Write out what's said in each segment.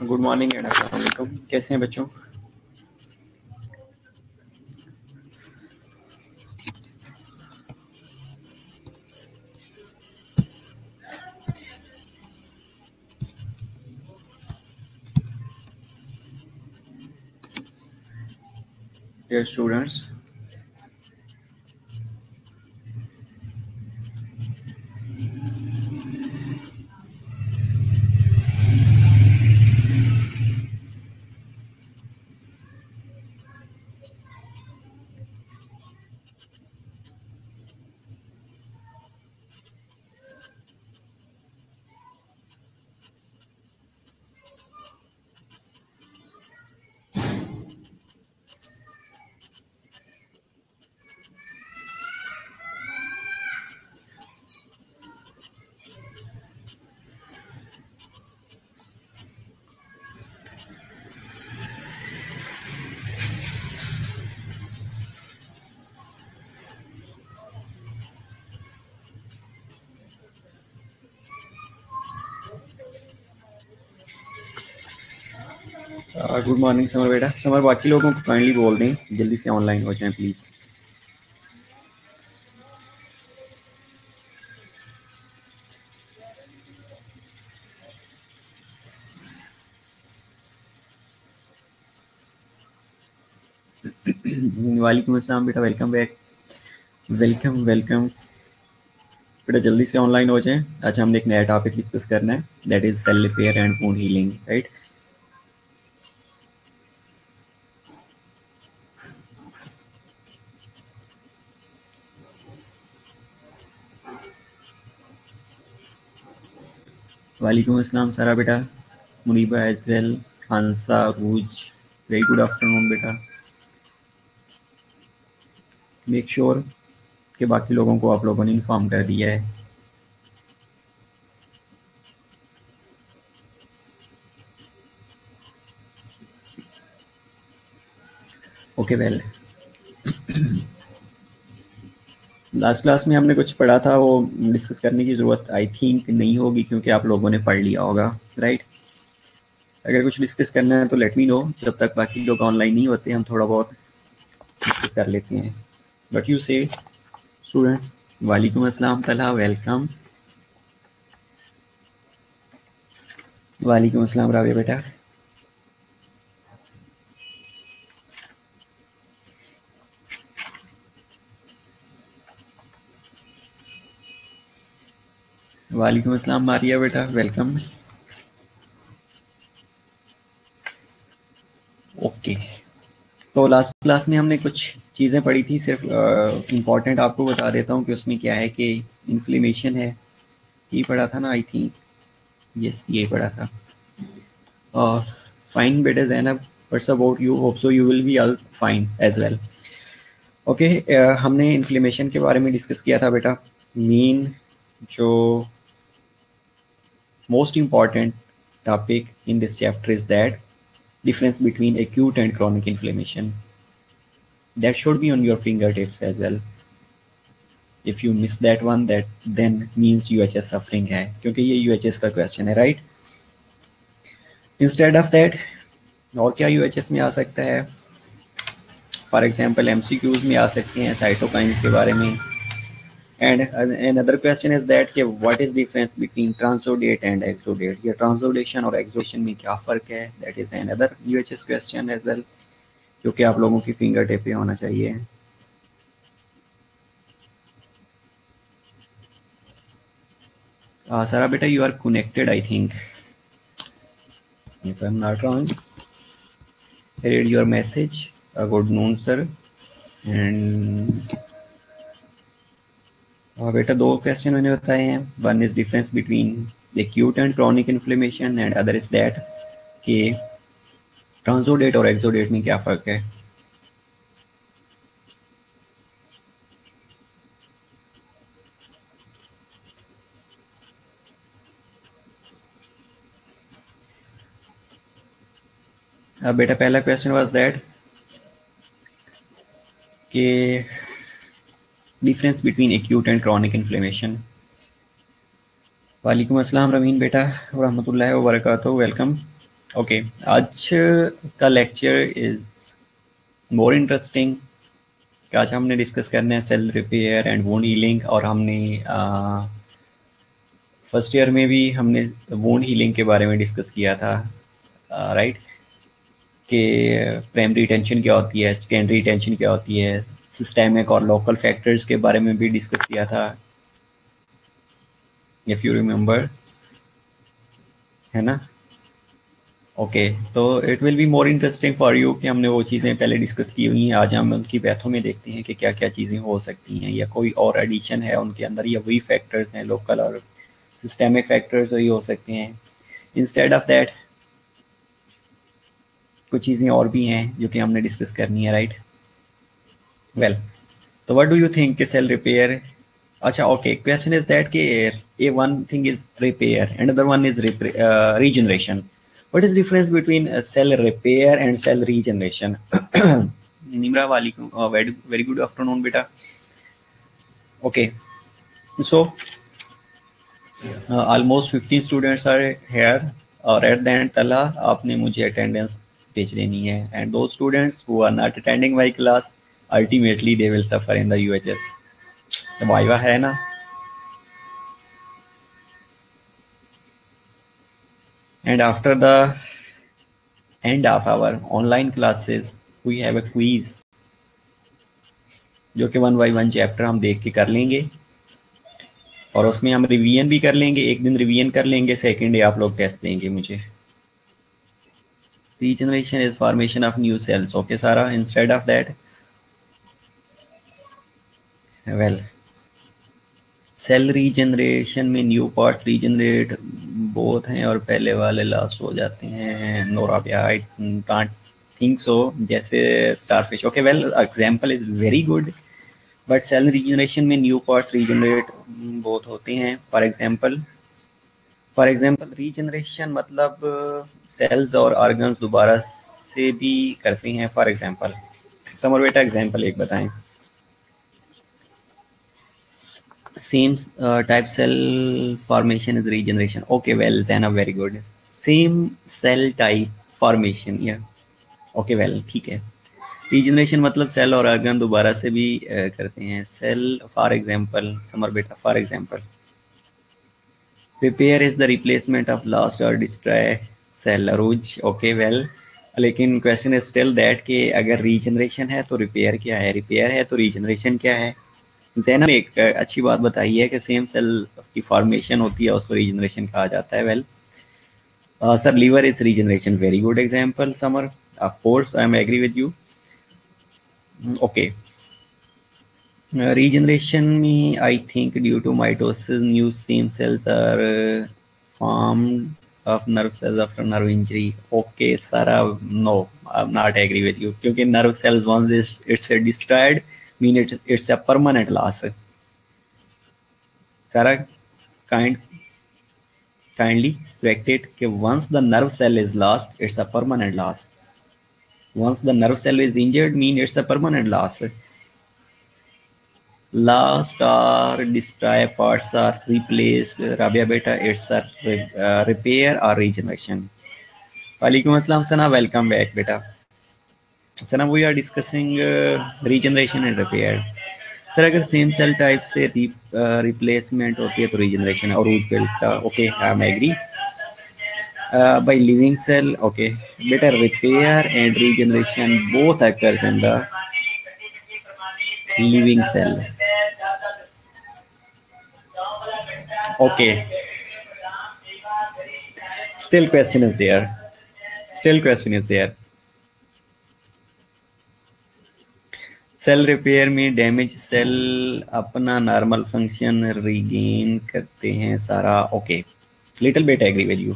Good morning and अस्सलाम वालेकुम। कैसे हैं बच्चों? Dear students, good morning Samar बेटा। समर बाकी लोगों को काइंडली बोल दें जल्दी से ऑनलाइन हो जाएं प्लीज़। वालेकुम अस्सलाम बेटा, वेलकम बैक। वेलकम वेलकम बेटा, जल्दी से ऑनलाइन हो जाएं। आज हमने एक नया टॉपिक डिस्कस करना है, that is cell repair and wound healing, right. वालेकुम अस्सलाम सारा बेटा, Muniba as well, Khansa, Rooj, very good afternoon बेटा। मेक श्योर कि बाकी लोगों को आप लोगों ने इन्फॉर्म कर दिया है। ओके वेल, लास्ट क्लास में हमने कुछ पढ़ा था, वो डिस्कस करने की ज़रूरत आई थिंक नहीं होगी क्योंकि आप लोगों ने पढ़ लिया होगा, राइट। अगर कुछ डिस्कस करना है तो लेट मी नो। जब तक बाकी लोग ऑनलाइन नहीं होते हम थोड़ा बहुत डिस्कस कर लेते हैं। बट यू से स्टूडेंट्स, वालेकुम अस्सलाम तला, वेलकम। वालेकुम अस्सलाम राबिया बेटा। वालेकुम अस्सलाम मारिया बेटा, वेलकम। ओके, तो लास्ट क्लास में हमने कुछ चीज़ें पढ़ी थी, सिर्फ इम्पॉर्टेंट आपको बता देता हूँ कि उसमें क्या है कि इन्फ्लेमेशन है, ये पढ़ा था ना आई थिंक, यस ये पढ़ा था। फाइन बेटा Zainab, what's about you, hope so you will be all fine as well. Okay, हमने इन्फ्लेमेशन के बारे में डिस्कस किया था बेटा। मेन जो most important topic in this chapter is that difference between acute and chronic inflammation. That should be on your fingertips as well. If you miss that one, that then means UHS suffering है, क्योंकि ये UHS का question है, right. Instead of that और क्या UHS में आ सकता है? फॉर एग्जाम्पल MCQs में आ सकते हैं साइटोकाइंस के बारे में। And another question is that कि what is difference between transudate and exudate, या ट्रांसोडेशन और एक्सोडेशन में क्या फ़र्क है? That is another UHS question as well, जो कि आप लोगों की फिंगर टिप पे होना चाहिए। Sarah beta, you are connected, I think, if I'm not wrong. I read your message. Good noon, sir. And बेटा दो क्वेश्चन मैंने बताए हैं। One is difference between acute and chronic inflammation and other is that कि ट्रांसोडेट और एक्सोडेट में क्या फ़र्क है। बेटा पहला क्वेश्चन वाज दैट कि difference between acute and chronic inflammation. वालेकुम अस्सलाम रमीन बेटा, रहमतुल्लाहि व बरकातहू, वेलकम। ओके, आज का लेक्चर इज मोर इंटरेस्टिंग। आज हमने डिस्कस करना है cell repair and wound healing, और हमने फर्स्ट ईयर में भी हमने वुंड हीलिंग के बारे में डिस्कस किया था, राइट, कि प्राइमरी टेंशन क्या होती है, सेकेंडरी टेंशन क्या होती है, सिस्टेमिक और लोकल फैक्टर्स के बारे में भी डिस्कस किया था, इफ़ यू रिमेंबर, है ना। ओके, तो it will be more interesting for you कि हमने वो चीज़ें पहले डिस्कस की हुई हैं। आज हम उनकी बैथों में देखते हैं कि क्या क्या चीज़ें हो सकती हैं, या कोई और एडिशन है उनके अंदर, या वही फैक्टर्स हैं, लोकल और सिस्टेमिक फैक्टर्स वही हो सकते हैं। इंस्टेड ऑफ दैट कुछ चीज़ें और भी हैं जो कि हमने डिस्कस करनी है, राइट। वेल, तो व्हाट डू यू थिंक कि सेल रिपेयर, अच्छा ओके, क्वेश्चन इज दैट कि a one thing is repair and other one is regeneration. What is difference between cell repair and cell regeneration? Nimra walaikum, very good afternoon beta. Okay, so almost 15 students are here, और at the end तला आपने मुझे attendance भेज देनी है, and those students who are not attending my class ultimately they will suffer in the UHS. तो viva है ना? And after the end of our online classes we have a quiz, जो कि 1 by 1 चैप्टर हम देख के कर लेंगे, और उसमें हम रिवीजन भी कर लेंगे। एक दिन रिवीजन कर लेंगे, सेकेंड डे आप लोग टेस्ट देंगे मुझे। Regeneration is formation of new cells. Okay Sara, instead of that, well, cell regeneration में न्यू पार्ट्स रीजनरेट बोथ हैं और पहले वाले लास्ट हो जाते हैं। Nora, I can't think so, जैसे starfish. Okay well, example is very good, but cell regeneration में न्यू पार्ट्स रीजनरेट बोथ होते हैं। फॉर एग्जांपल रीजनरेशन मतलब सेल्स और ऑर्गन्स दोबारा से भी करते हैं। फॉर एग्जांपल समर बेटा, एग्जांपल एक बताएं। Same type cell formation is regeneration. Okay, well, Zainab, very good. Same cell type formation, yeah. Okay, well, ठीक है। रीजनरेशन मतलब सेल और ऑर्गन दोबारा से भी करते हैं। सेल, फॉर एग्जांपल, समर बेटा, for example, repair is the replacement of lost और डिस्ट्रॉय सेल। अरूज, ओके वेल, लेकिन क्वेश्चन इज स्टिल दैट कि अगर रीजनरेशन है तो रिपेयर क्या है, रिपेयर है तो रीजनरेशन क्या है। जैनब एक अच्छी बात बताई है कि सेम सेल की फॉर्मेशन होती है, उसको रीजनरेशन कहा जाता है। Well sir, liver is regeneration. Very good example Samar, of course I am agree with you. Okay, regeneration में I think due to mitosis new stem cells are formed of nerve cells after nerve injury. Okay Sara, no, I'm not agree with you, क्योंकि nerve cells once it's destroyed mean it's a permanent loss. Sara, kindly correct it कि once the nerve cell is lost it's a permanent loss. Once the nerve cell is injured mean it's a permanent loss. Last or destroy parts are replaced. Rabia beta, it's a repair or regeneration. Walaikum assalam Sana, welcome back beta. Sana, we are discussing regeneration and repair. Sir अगर same cell type से replacement होती है तो regeneration है, और बेटा okay I am agree. By living cell, okay बेटा, repair and regeneration both occurs in the living cell. Okay, still question is there. Cell repair में डैमेज सेल अपना नॉर्मल फंक्शन रीगेन करते हैं Sara. Okay, little bit agree with you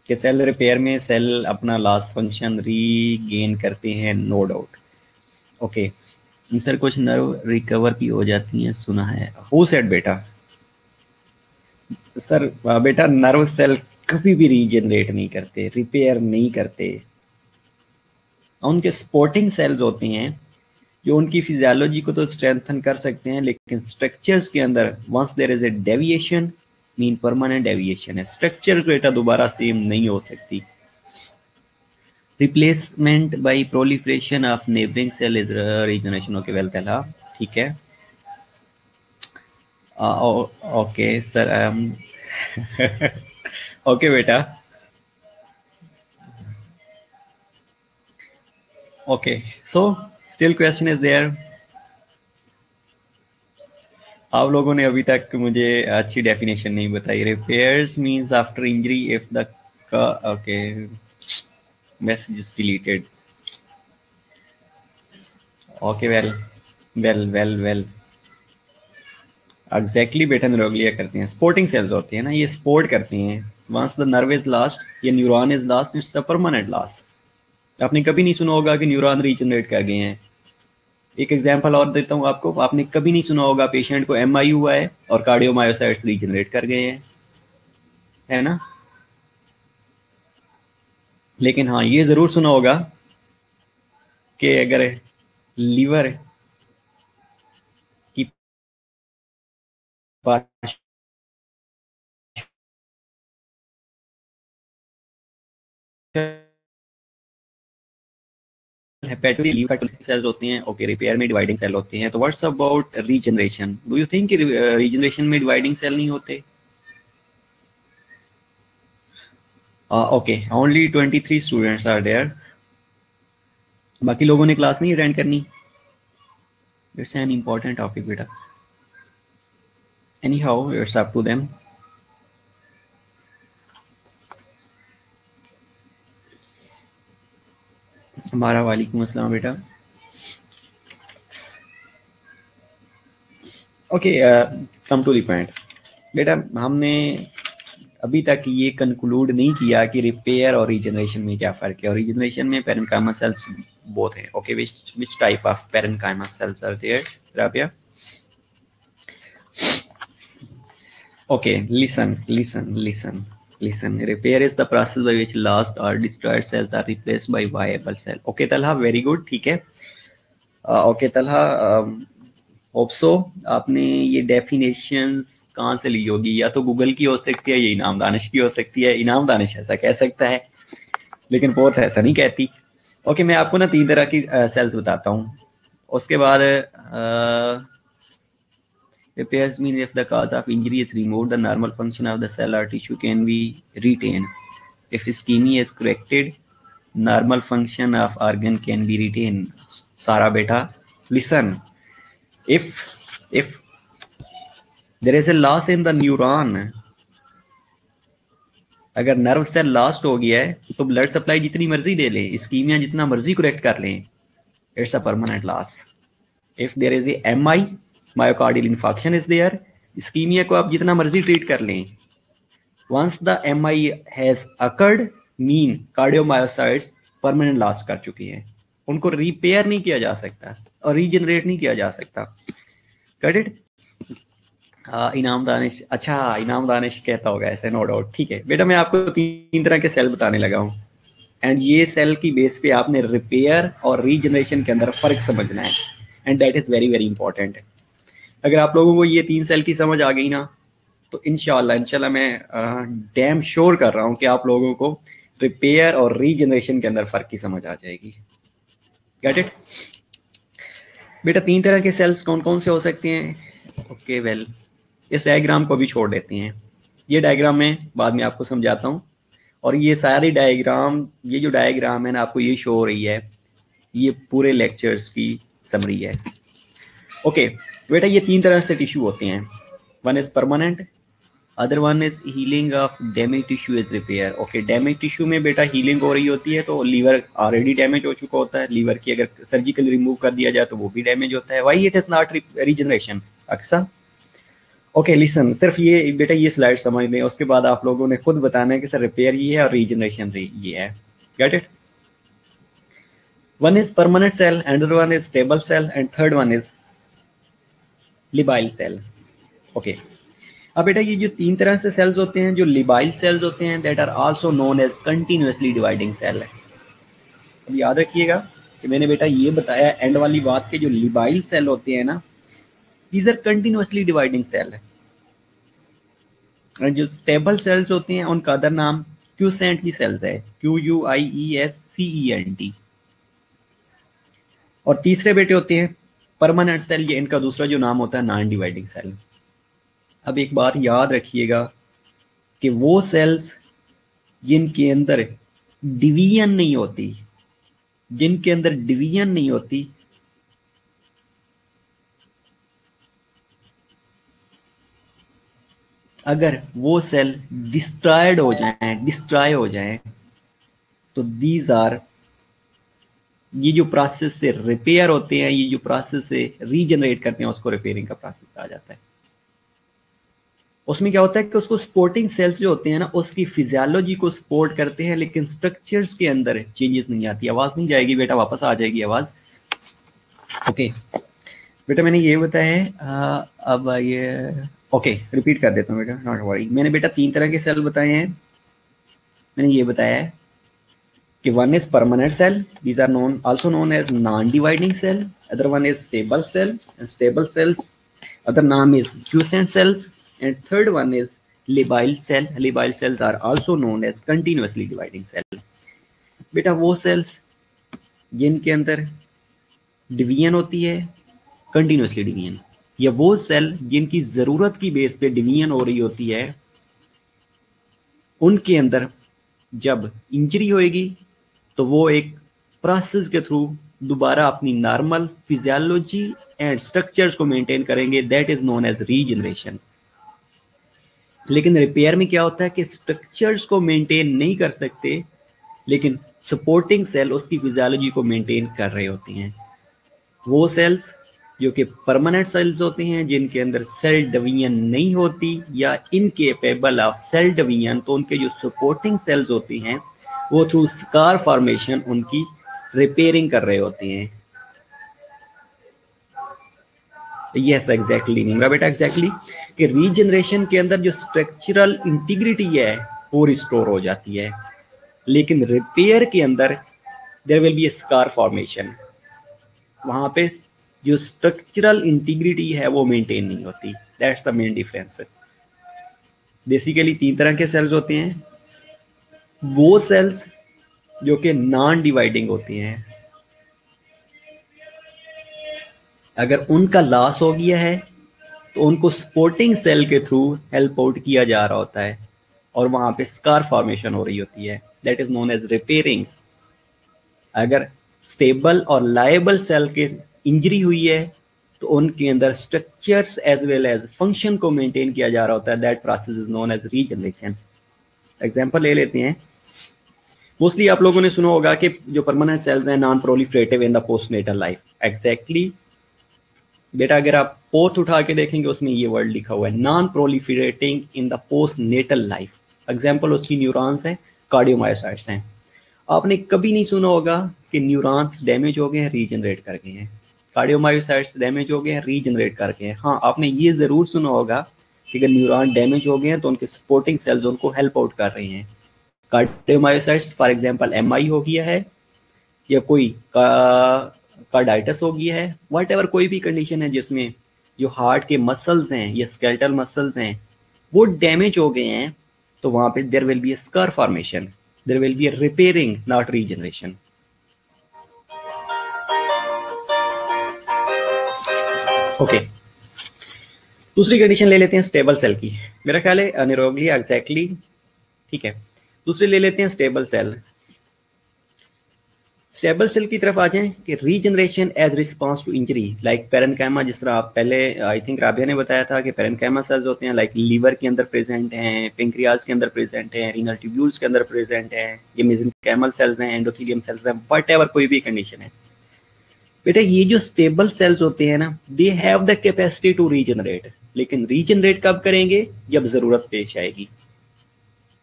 कि cell repair में cell अपना last function regain करते हैं, no doubt. Okay sir, कुछ नर्व रिकवर भी हो जाती हैं, सुना है। हु सेड बेटा? सर बेटा, नर्व सेल कभी भी रीजनरेट नहीं करते, रिपेयर नहीं करते। उनके सपोर्टिंग सेल्स होते हैं जो उनकी फिजियोलॉजी को तो स्ट्रेंथन कर सकते हैं, लेकिन स्ट्रक्चर्स के अंदर once there is a deviation mean permanent deviation है। स्ट्रक्चर बेटा दोबारा सेम नहीं हो सकती। Replacement by proliferation of neighbouring cell is regeneration. Okay well तला, ठीक है। ओके सर, ओके बेटा, okay. So still question is there. आप लोगों ने अभी तक मुझे अच्छी डेफिनेशन नहीं बताई। Repairs means after injury if the, okay, message deleted. Okay well well well well, exactly बेटा निरोगलिया करते हैं, स्पोर्टिंग सेल्स होती है ना, ये स्पोर्ट करती हैं। Once the nerve is lost, ये neuron is lost, it's a permanent loss. आपने कभी नहीं सुना होगा कि न्यूरॉन रीजनरेट कर गए हैं। एक एग्जांपल और देता हूँ आपको, आपने कभी नहीं सुना होगा पेशेंट को एमआई हुआ है और कार्डियोमायोसाइट्स रीजनरेट कर गए हैं, है ना। लेकिन हाँ, ये जरूर सुना होगा कि अगर लीवर की हेपेटोलिक सेल्स होती हैं, ओके, रिपेयर में डिवाइडिंग सेल होती हैं। तो what's about regeneration? Do you think regeneration में डिवाइडिंग सेल नहीं होते? Okay, only 23 students are there. बाकी लोगों ने क्लास नहीं अटेंड करनी। इट्स एन इम्पोर्टेंट टॉपिक बेटा, anyhow it's up to them. हमारा वालेकुम अस्सलाम बेटा। Okay, come to the point बेटा। हमने अभी तक ये कंक्लूड नहीं किया कि रिपेयर और रीजनरेशन में क्या फ़र्क है। और रीजनरेशन में पेरेन्काइमा सेल्स बोथ हैं। Okay, which type of parenchyma cells are there Rabia? Okay, listen. Repair is the process by which lost or destroyed cells are replaced by viable cell. Okay Talha, very good, ठीक है। Okay Talha, hope so आपने ये definitions कहाँ से ली होगी? या तो Google की हो सकती है, या इनाम दानिश की हो सकती है। इनाम दानिश ऐसा कह सकता है, लेकिन बहुत ऐसा नहीं कहती। ओके, मैं आपको ना 3 तरह की सेल्स बताता हूँ। उसके बाद repairs mean if the cause of injury is removed, the normal function of the cell or tissue can be retained. If ischemia is corrected, normal function of organ can be retained. Sara beta, listen. If there is a loss in the neuron, अगर nerve cell lost हो गया है तो blood supply जितनी मर्जी दे लें, ischemia जितना मर्जी करेक्ट कर लें, it's a permanent loss. If there is a MI, myocardial infection is there, ischaemia को आप जितना मर्जी ट्रीट कर लें, once the MI has occurred, mean cardiomyocytes permanent loss कर चुकी हैं, उनको रिपेयर नहीं किया जा सकता और रीजनरेट नहीं किया जा सकता। Got it? इनाम दानिश, अच्छा इनाम दानिश कहता होगा ऐसे, नो डाउट, ठीक है बेटा। मैं आपको 3 तरह के सेल बताने लगा हूँ, एंड ये सेल की बेस पे आपने रिपेयर और रीजनरेशन के अंदर फर्क समझना है, and that is very very important. अगर आप लोगों को ये 3 सेल की समझ आ गई ना, तो इंशाल्लाह मैं डैम श्योर कर रहा हूँ कि आप लोगों को रिपेयर और रीजनरेशन के अंदर फर्क की समझ आ जाएगी। गेट इट बेटा? 3 तरह के सेल्स कौन कौन से हो सकते हैं? ओके वेल, इस डायग्राम को भी छोड़ देते हैं। ये डायग्राम मैं बाद में आपको समझाता हूँ। और ये सारी डायग्राम, ये जो डायग्राम है ना आपको ये शो हो रही है, ये पूरे लेक्चर्स की समरी है। ओके बेटा, ये 3 तरह से टिश्यू होते हैं। One is permanent, other one is healing of damage tissue is repair. Okay, damage tissue में बेटा हीलिंग हो रही होती है, तो लीवर ऑलरेडी डैमेज हो चुका होता है, लीवर की अगर सर्जिकली रिमूव कर दिया जाए तो वो भी डैमेज होता है। Why it is not regeneration अक्सर? ओके लिसन, सिर्फ ये बेटा ये स्लाइड समझ लें, उसके बाद आप लोगों ने खुद बताना है कि सर रिपेयर ये है और रीजनरेशन ये है। Get it? One is permanent cell, another one is stable cell, and third one is labile cell. Okay, अब बेटा ये जो 3 तरह से सेल्स होते हैं, जो लिबाइल सेल्स होते हैं, that are also known as continuously dividing cell. अब याद रखिएगा कि मैंने बेटा ये बताया एंड वाली बात के जो लिबाइल सेल होते हैं ना, these are continuously dividing cell है। और जो स्टेबल सेल्स होते हैं उनका अदर नाम क्यूसेंट की सेल्स है, QUIESCENT। और तीसरे बेटे होते हैं परमानेंट सेल, ये इनका दूसरा जो नाम होता है नॉन डिवाइडिंग सेल। अब एक बात याद रखिएगा कि वो सेल्स जिनके अंदर डिवीजन नहीं होती, जिनके अंदर डिवीजन नहीं होती, अगर वो सेल डिस्ट्रॉय हो जाए तो दीज आर, ये जो प्रोसेस से रिपेयर होते हैं, ये जो प्रोसेस से रीजनरेट करते हैं, उसको रिपेयरिंग का प्रोसेस कहा जाता है। उसमें क्या होता है कि उसको सपोर्टिंग सेल्स जो होते हैं ना, उसकी फिजियोलॉजी को सपोर्ट करते हैं, लेकिन स्ट्रक्चर्स के अंदर चेंजेस नहीं आती। आवाज नहीं जाएगी बेटा, वापस आ जाएगी आवाज। ओके बेटा, मैंने ये बताया है। अब ये ओके रिपीट कर देता हूँ बेटा, नॉट वरी। मैंने बेटा 3 तरह के सेल बताए हैं। मैंने ये बताया है कि one is permanent cell, these are also known as non-dividing cell, other one is stable cell, and stable cells other name is quiescent cells, and third one is labile cell. Labile cells are also known as continuously dividing cell. बेटा वो sales जिनके अंदर division होती है, continuously division, या वो cell जिनकी जरूरत की बेस पे डिवीजन हो रही होती है, उनके अंदर जब इंजरी होएगी तो वो एक प्रोसेस के थ्रू दोबारा अपनी नॉर्मल फिजियोलॉजी एंड स्ट्रक्चर्स को मेंटेन करेंगे, that is known as regeneration. लेकिन रिपेयर में क्या होता है कि स्ट्रक्चर्स को मेंटेन नहीं कर सकते, लेकिन सपोर्टिंग सेल उसकी फिजियोलॉजी को मेंटेन कर रहे होते हैं। वो सेल्स जो कि परमानेंट सेल्स होते हैं, जिनके अंदर सेल डिवीजन नहीं होती या इनकेपेबल ऑफ सेल डिवीजन, तो उनके जो सपोर्टिंग सेल्स होती हैं वो थ्रू स्कार फॉर्मेशन उनकी रिपेयरिंग कर रहे होते हैं। यस एग्जैक्टली नहीं बेटा, एग्जैक्टली कि रीजनरेशन के अंदर जो स्ट्रक्चरल इंटीग्रिटी है वो रिस्टोर हो जाती है, लेकिन रिपेयर के अंदर there will be a scar formation. वहां पे जो स्ट्रक्चरल इंटीग्रिटी है वो मेंटेन नहीं होती। That's the main difference. Basically 3 तरह के सेल्स होते हैं। वो सेल्स जो कि नॉन डिवाइडिंग होती हैं, अगर उनका लॉस हो गया है तो उनको सपोर्टिंग सेल के थ्रू हेल्प आउट किया जा रहा होता है और वहां पे स्कार फॉर्मेशन हो रही होती है, that is known as repairing. अगर स्टेबल और लायबल सेल के इंजरी हुई है तो उनके अंदर structures as well as function को मेंटेन किया जा रहा होता है, that process is known as regeneration. Example ले लेते हैं। मोस्टली आप लोगों ने सुना होगा कि जो परमानेंट सेल्स हैं non proliferative in the postnatal life. Exactly बेटा, अगर आप पोथ उठा के देखेंगे उसमें ये वर्ड लिखा हुआ है, non proliferating in the postnatal life. Example उसकी न्यूरॉन्स हैं, कार्डियोमायोसाइट्स हैं। आपने कभी नहीं सुना होगा कि न्यूरॉन्स डैमेज हो गए हैं, रीजनरेट कर गए हैं, कार्डियोमायोसाइट्स डैमेज हो गए हैं, रीजनरेट कर गए हैं। हाँ, आपने ये जरूर सुना होगा कि अगर न्यूरॉन डैमेज हो गए हैं तो उनके सपोर्टिंग सेल्स उनको हेल्प आउट कर रहे हैं। कार्डियोमायोसाइट्स फॉर एग्जांपल एमआई हो गया है या कोई कार्डाइटिस हो गया है, वट एवर कोई भी कंडीशन है जिसमें जो हार्ट के मसल्स हैं या स्केलेटल मसल्स हैं वो डैमेज हो गए हैं, तो वहां पे there will be a scar formation, there will be a repairing, not regeneration. Okay, दूसरी कंडीशन ले लेते हैं स्टेबल सेल की। मेरा ख्याल है निरोगली एग्जैक्टली ठीक है। दूसरी ले लेते हैं स्टेबल सेल। स्टेबल सेल की तरफ आ जाएं कि regeneration as response to injury, like parenchyma, जिस तरह आप पहले आई थिंक राबिया ने बताया था कि पेरेन्काइमा सेल्स होते हैं, लाइक लीवर के अंदर प्रेजेंट हैं, पेंक्रियाज के अंदर प्रेजेंट हैं, रीनल ट्यूब्यूल्स के अंदर प्रेजेंट हैं, ये मेसेंकाइमल सेल्स हैं, एंडोथेलियम सेल्स हैं, वट एवर कोई भी कंडीशन है। बेटा ये जो स्टेबल सेल्स होते हैं ना, they have the capacity to regenerate, लेकिन रीजनरेट कब करेंगे? जब जरूरत पेश आएगी।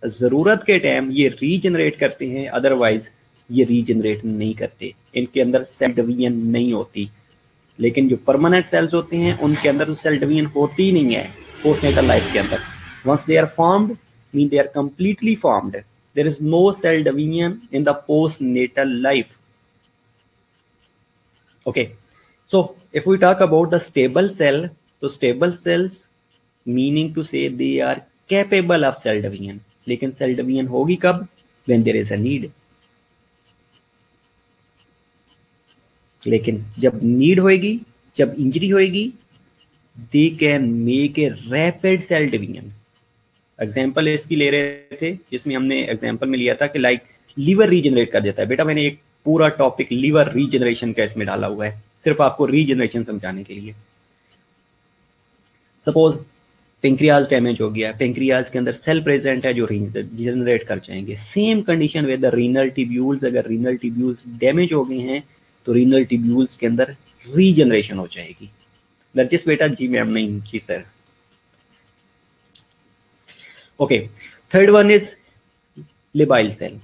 जरूरत के टाइम ये रीजनरेट करते हैं, अदरवाइज ये रीजनरेट नहीं करते, इनके अंदर सेल डिवीजन नहीं होती। लेकिन जो परमानेंट सेल्स होते हैं उनके अंदर तो सेल डिवीजन होती नहीं है पोस्टनेटल लाइफ के अंदर। Once they are formed mean they are completely formed, there is no cell division in the postnatal life. Okay, so if we talk about the stable cell, so stable cells meaning to say they are capable of cell division, लेकिन cell division होगी कब? When there is a need. लेकिन जब need होएगी, जब injury होएगी, they can make a rapid cell division. Example इसकी ले रहे थे जिसमें हमने एग्जाम्पल में लिया था कि लाइक लीवर रीजनरेट कर देता है। बेटा मैंने एक पूरा टॉपिक लीवर रीजनरेशन का इसमें डाला हुआ है, सिर्फ आपको रीजनरेशन समझाने के लिए। सपोज पेंक्रियाज डैमेज हो गया, पेंक्रियाज के अंदर सेल प्रेजेंट है जो रीजनरेट कर जाएंगे। Same condition with the renal tubules, अगर रीनल ट्यूब्यूल्स डैमेज हो गए हैं तो रीनल ट्यूब्यूल्स के अंदर रीजनरेशन हो जाएगी। नरजिस बेटा जी मैम नहीं जी sir. Okay, third one is labile cell.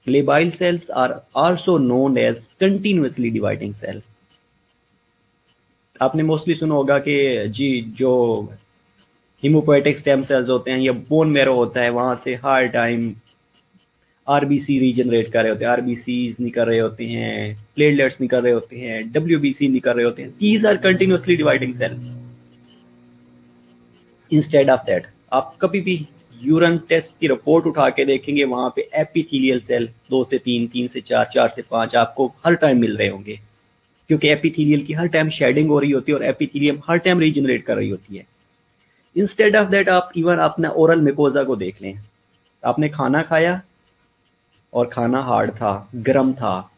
Labile cells are also known as continuously dividing cell. आपने मोस्टली सुना होगा कि जी जो हिमोपोएटिक स्टेम सेल्स होते हैं या बोन मैरो होता है, वहां से हर टाइम आरबीसी रीजनरेट कर रहे होते हैं, आरबीसीज निकल रहे होते हैं, प्लेटलेट्स निकल रहे होते हैं, डब्ल्यूबीसी निकल रहे होते हैं। These are continuously dividing cell. Instead of that आप कभी भी यूरिन टेस्ट की रिपोर्ट उठा के देखेंगे, वहां पे एपिथेलियल सेल 2 से 3, 3 से 4, 4 से 5 आपको हर टाइम मिल रहे होंगे, क्योंकि एपिथेलियल की हर टाइम शेडिंग हो रही होती है और एपिथेलियम हर टाइम रीजनरेट कर रही होती है। इंस्टेड ऑफ दैट आप इवन अपना ओरल मिकोजा को देख लें। आपने खाना खाया और खाना हार्ड था, गर्म था,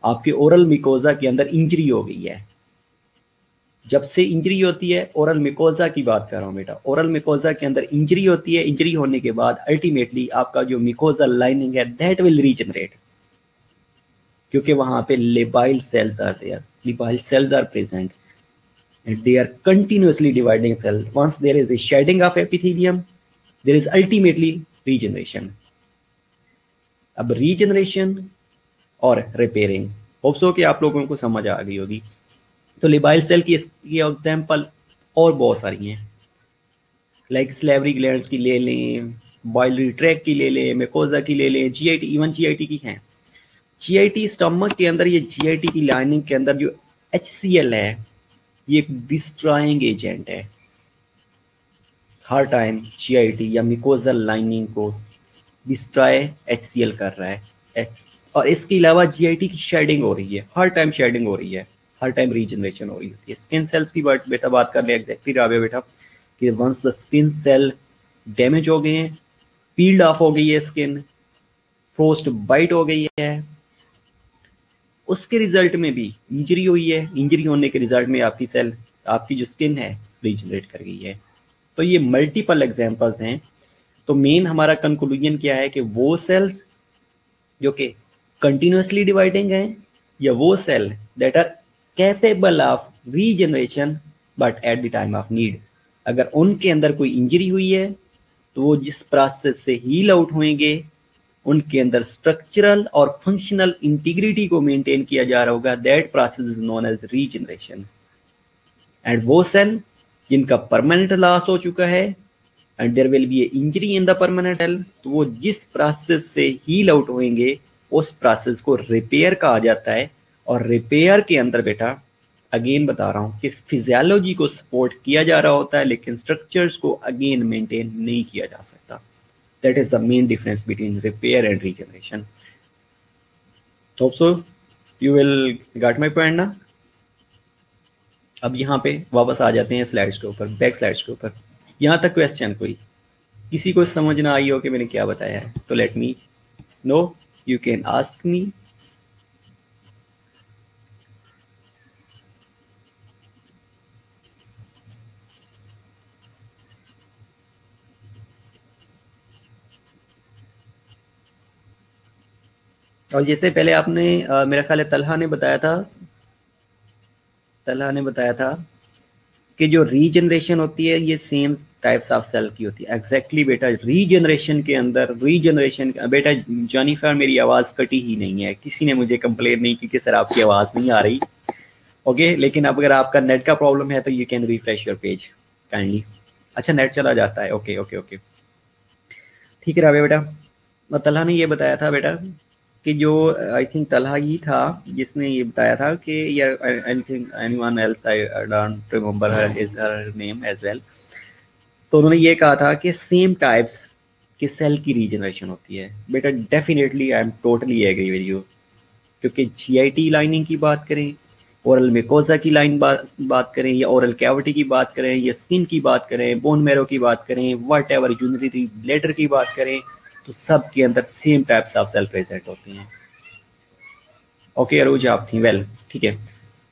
आपके ओरल मिकोजा के अंदर इंजरी हो गई है। जब से इंजरी होती है, ओरल मिकोजा की बात कर रहा हूँ बेटा, ओरल मिकोजा के अंदर इंजरी होती है। इंजरी होने के बाद अल्टीमेटली आपका जो मिकोजा लाइनिंग है दैट विल रीजनरेट, क्योंकि वहां पे labile cells are there, labile cells are present and they are continuously dividing cell. Once there is a shedding of epithelium, there is ultimately regeneration. अब regeneration और repairing hope so कि आप लोगों को समझ आ गई होगी। तो लिबाइल सेल की एग्जाम्पल और बहुत सारी हैं, लाइक स्लेवरी ग्लैंड्स की ले लें, बाइलरी ट्रैक्ट की ले लें, मेकोजा की ले लें, जीआईटी, इवन जीआईटी की हैं। जीआईटी स्टमक के अंदर, ये जीआईटी की लाइनिंग के अंदर जो HCl है, ये एक डिस्ट्रॉइंग एजेंट है। हर टाइम जीआईटी या मिकोजल लाइनिंग को डिस्ट्रॉय HCl कर रहा है। और इसके अलावा जीआईटी की शेडिंग हो रही है, हर टाइम शेडिंग हो रही है, हर टाइम रीजनरेशन हो रही होती है। स्किन सेल्स की बेटा बात कर ले एग्जैक्टली रावे बेटा कि once the skin cell damage हो गए हैं, पील्ड ऑफ हो गई है स्किन, फ्रोस्ट बाइट हो गई है, उसके रिजल्ट में भी इंजरी हुई है, इंजरी होने के रिजल्ट में आपकी सेल, आपकी जो स्किन है रीजनरेट कर गई है। तो ये मल्टीपल एग्जांपल्स हैं। तो मेन हमारा कंक्लूजन क्या है कि वो सेल्स जो कि कंटिन्यूअसली डिवाइडिंग हैं, या वो cell that are capable of regeneration but at the time of need. अगर उनके अंदर कोई इंजरी हुई है तो वो जिस प्रोसेस से हील आउट होंगे, उनके अंदर स्ट्रक्चरल और फंक्शनल इंटीग्रिटी को मेंटेन किया जा रहा होगा, that process is known as regeneration. And वो सेल जिनका परमानेंट लॉस हो चुका है and there will be a injury in the permanent cell, तो वो जिस प्रोसेस से हील आउट होंगे उस प्रोसेस को रिपेयर कहा जाता है। और रिपेयर के अंदर बेटा अगेन बता रहा हूँ कि फिजियोलॉजी को सपोर्ट किया जा रहा होता है, लेकिन स्ट्रक्चर्स को अगेन मेंटेन नहीं किया जा सकता। That is the main difference between repair and regeneration. Hope so you will got my point ना। अब यहाँ पे वापस आ जाते हैं स्लाइड्स के ऊपर, बैक स्लाइड्स के ऊपर। यहाँ तक क्वेश्चन कोई किसी को समझ ना आई हो कि मैंने क्या बताया है तो let me know, you can ask me. और जैसे पहले आपने मेरा ख्याल है तलहा ने बताया था कि जो रीजनरेशन होती है ये सेम टाइप्स ऑफ सेल की होती है। एग्जैक्टली बेटा रीजनरेशन के अंदर बेटा जेनिफर मेरी आवाज़ कटी ही नहीं है, किसी ने मुझे कंप्लेन नहीं की कि सर आपकी आवाज़ नहीं आ रही। ओके, लेकिन अब अगर आपका नेट का प्रॉब्लम है तो you can refresh your page kindly. अच्छा नेट चला जाता है, ओके ओके ओके ठीक है बेटा। तलहा ने ये बताया था बेटा कि जो आई थिंक तलहा ही था जिसने ये बताया था कि anyone else I don't remember his her name as well. तो उन्होंने ये कहा था कि सेम टाइप्स कि सेल की रीजनरेशन होती है। बेटा definitely I am totally agree with you, क्योंकि जीआईटी लाइनिंग की बात करें, ओरल मेकोजा की बात करें, या ओरल कैविटी की बात करें, या स्किन की बात करें, बोन मैरो की बात करें, वट एवर यूनिटरी ब्लैडर की बात करें, तो सब के अंदर same types of cell present होती हैं। ओके अरूज आप थी वेल, ठीक है।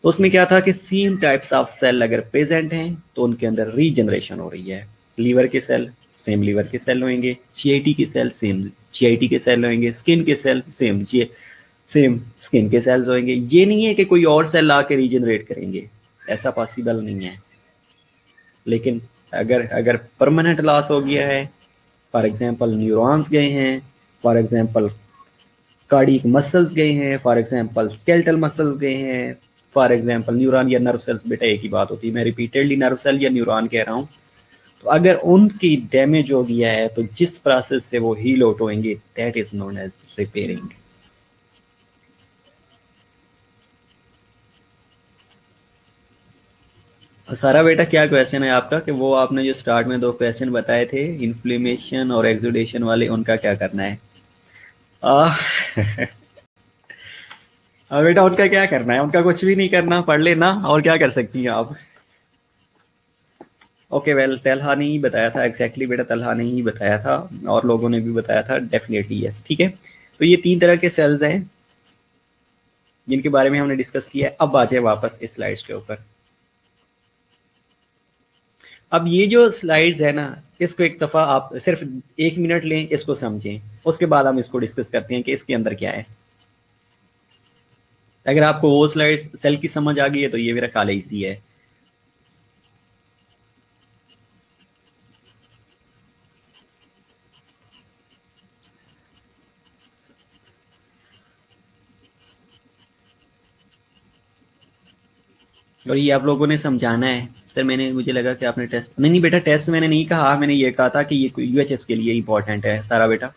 तो उसमें क्या था कि सेम टाइप्स ऑफ सेल अगर प्रेजेंट हैं तो उनके अंदर रीजनरेशन हो रही है। लीवर के सेल सेम लीवर के सेल होंगे, जीआईटी के सेल सेम जीआईटी के सेल होंगे, स्किन के सेल सेम स्किन के सेल्स होंगे। ये नहीं है कि कोई और सेल ला के रीजनरेट करेंगे, ऐसा पॉसिबल नहीं है। लेकिन अगर अगर परमानेंट लॉस हो गया है, फॉर एग्जांपल न्यूरॉन्स गए हैं, फॉर एग्जांपल कार्डियक मसल्स गए हैं, फॉर एग्जांपल स्केलेटल मसल्स गए हैं, फॉर एग्जांपल न्यूरॉन या नर्व सेल्स, बेटा एक ही बात होती है, मैं रिपीटेडली नर्व सेल या न्यूरॉन कह रहा हूँ। तो अगर उनकी डैमेज हो गया है तो जिस प्रोसेस से वो हील आउट होंगे that is known as repairing. Sara बेटा क्या क्वेश्चन है आपका, कि वो आपने जो स्टार्ट में 2 क्वेश्चन बताए थे इन्फ्लेमेशन और एक्सुडेशन वाले, उनका क्या करना है? बेटा उनका क्या करना है? उनका कुछ भी नहीं करना, पढ़ लेना, और क्या कर सकती हैं आप। ओके वेल, तलहा ने ही बताया था एग्जैक्टली बेटा, तलहा ने ही बताया था, और लोगों ने भी बताया था, डेफिनेटली यस, ठीक है। तो ये 3 तरह के सेल्स हैं जिनके बारे में हमने डिस्कस किया है। अब आ जाए वापस इस स्लाइड्स के ऊपर। अब ये जो स्लाइड्स है ना, इसको एक दफ़ा आप सिर्फ 1 मिनट लें, इसको समझें, उसके बाद हम इसको डिस्कस करते हैं कि इसके अंदर क्या है। अगर आपको वो स्लाइड्स सेल की समझ आ गई है तो ये मेरा ख्याल इजी है। और ये आप लोगों ने समझाना है सर। मुझे लगा कि आपने टेस्ट नहीं बेटा, टेस्ट मैंने नहीं कहा, मैंने ये कहा था कि ये यूएचएस के लिए इंपॉर्टेंट है सारा बेटा।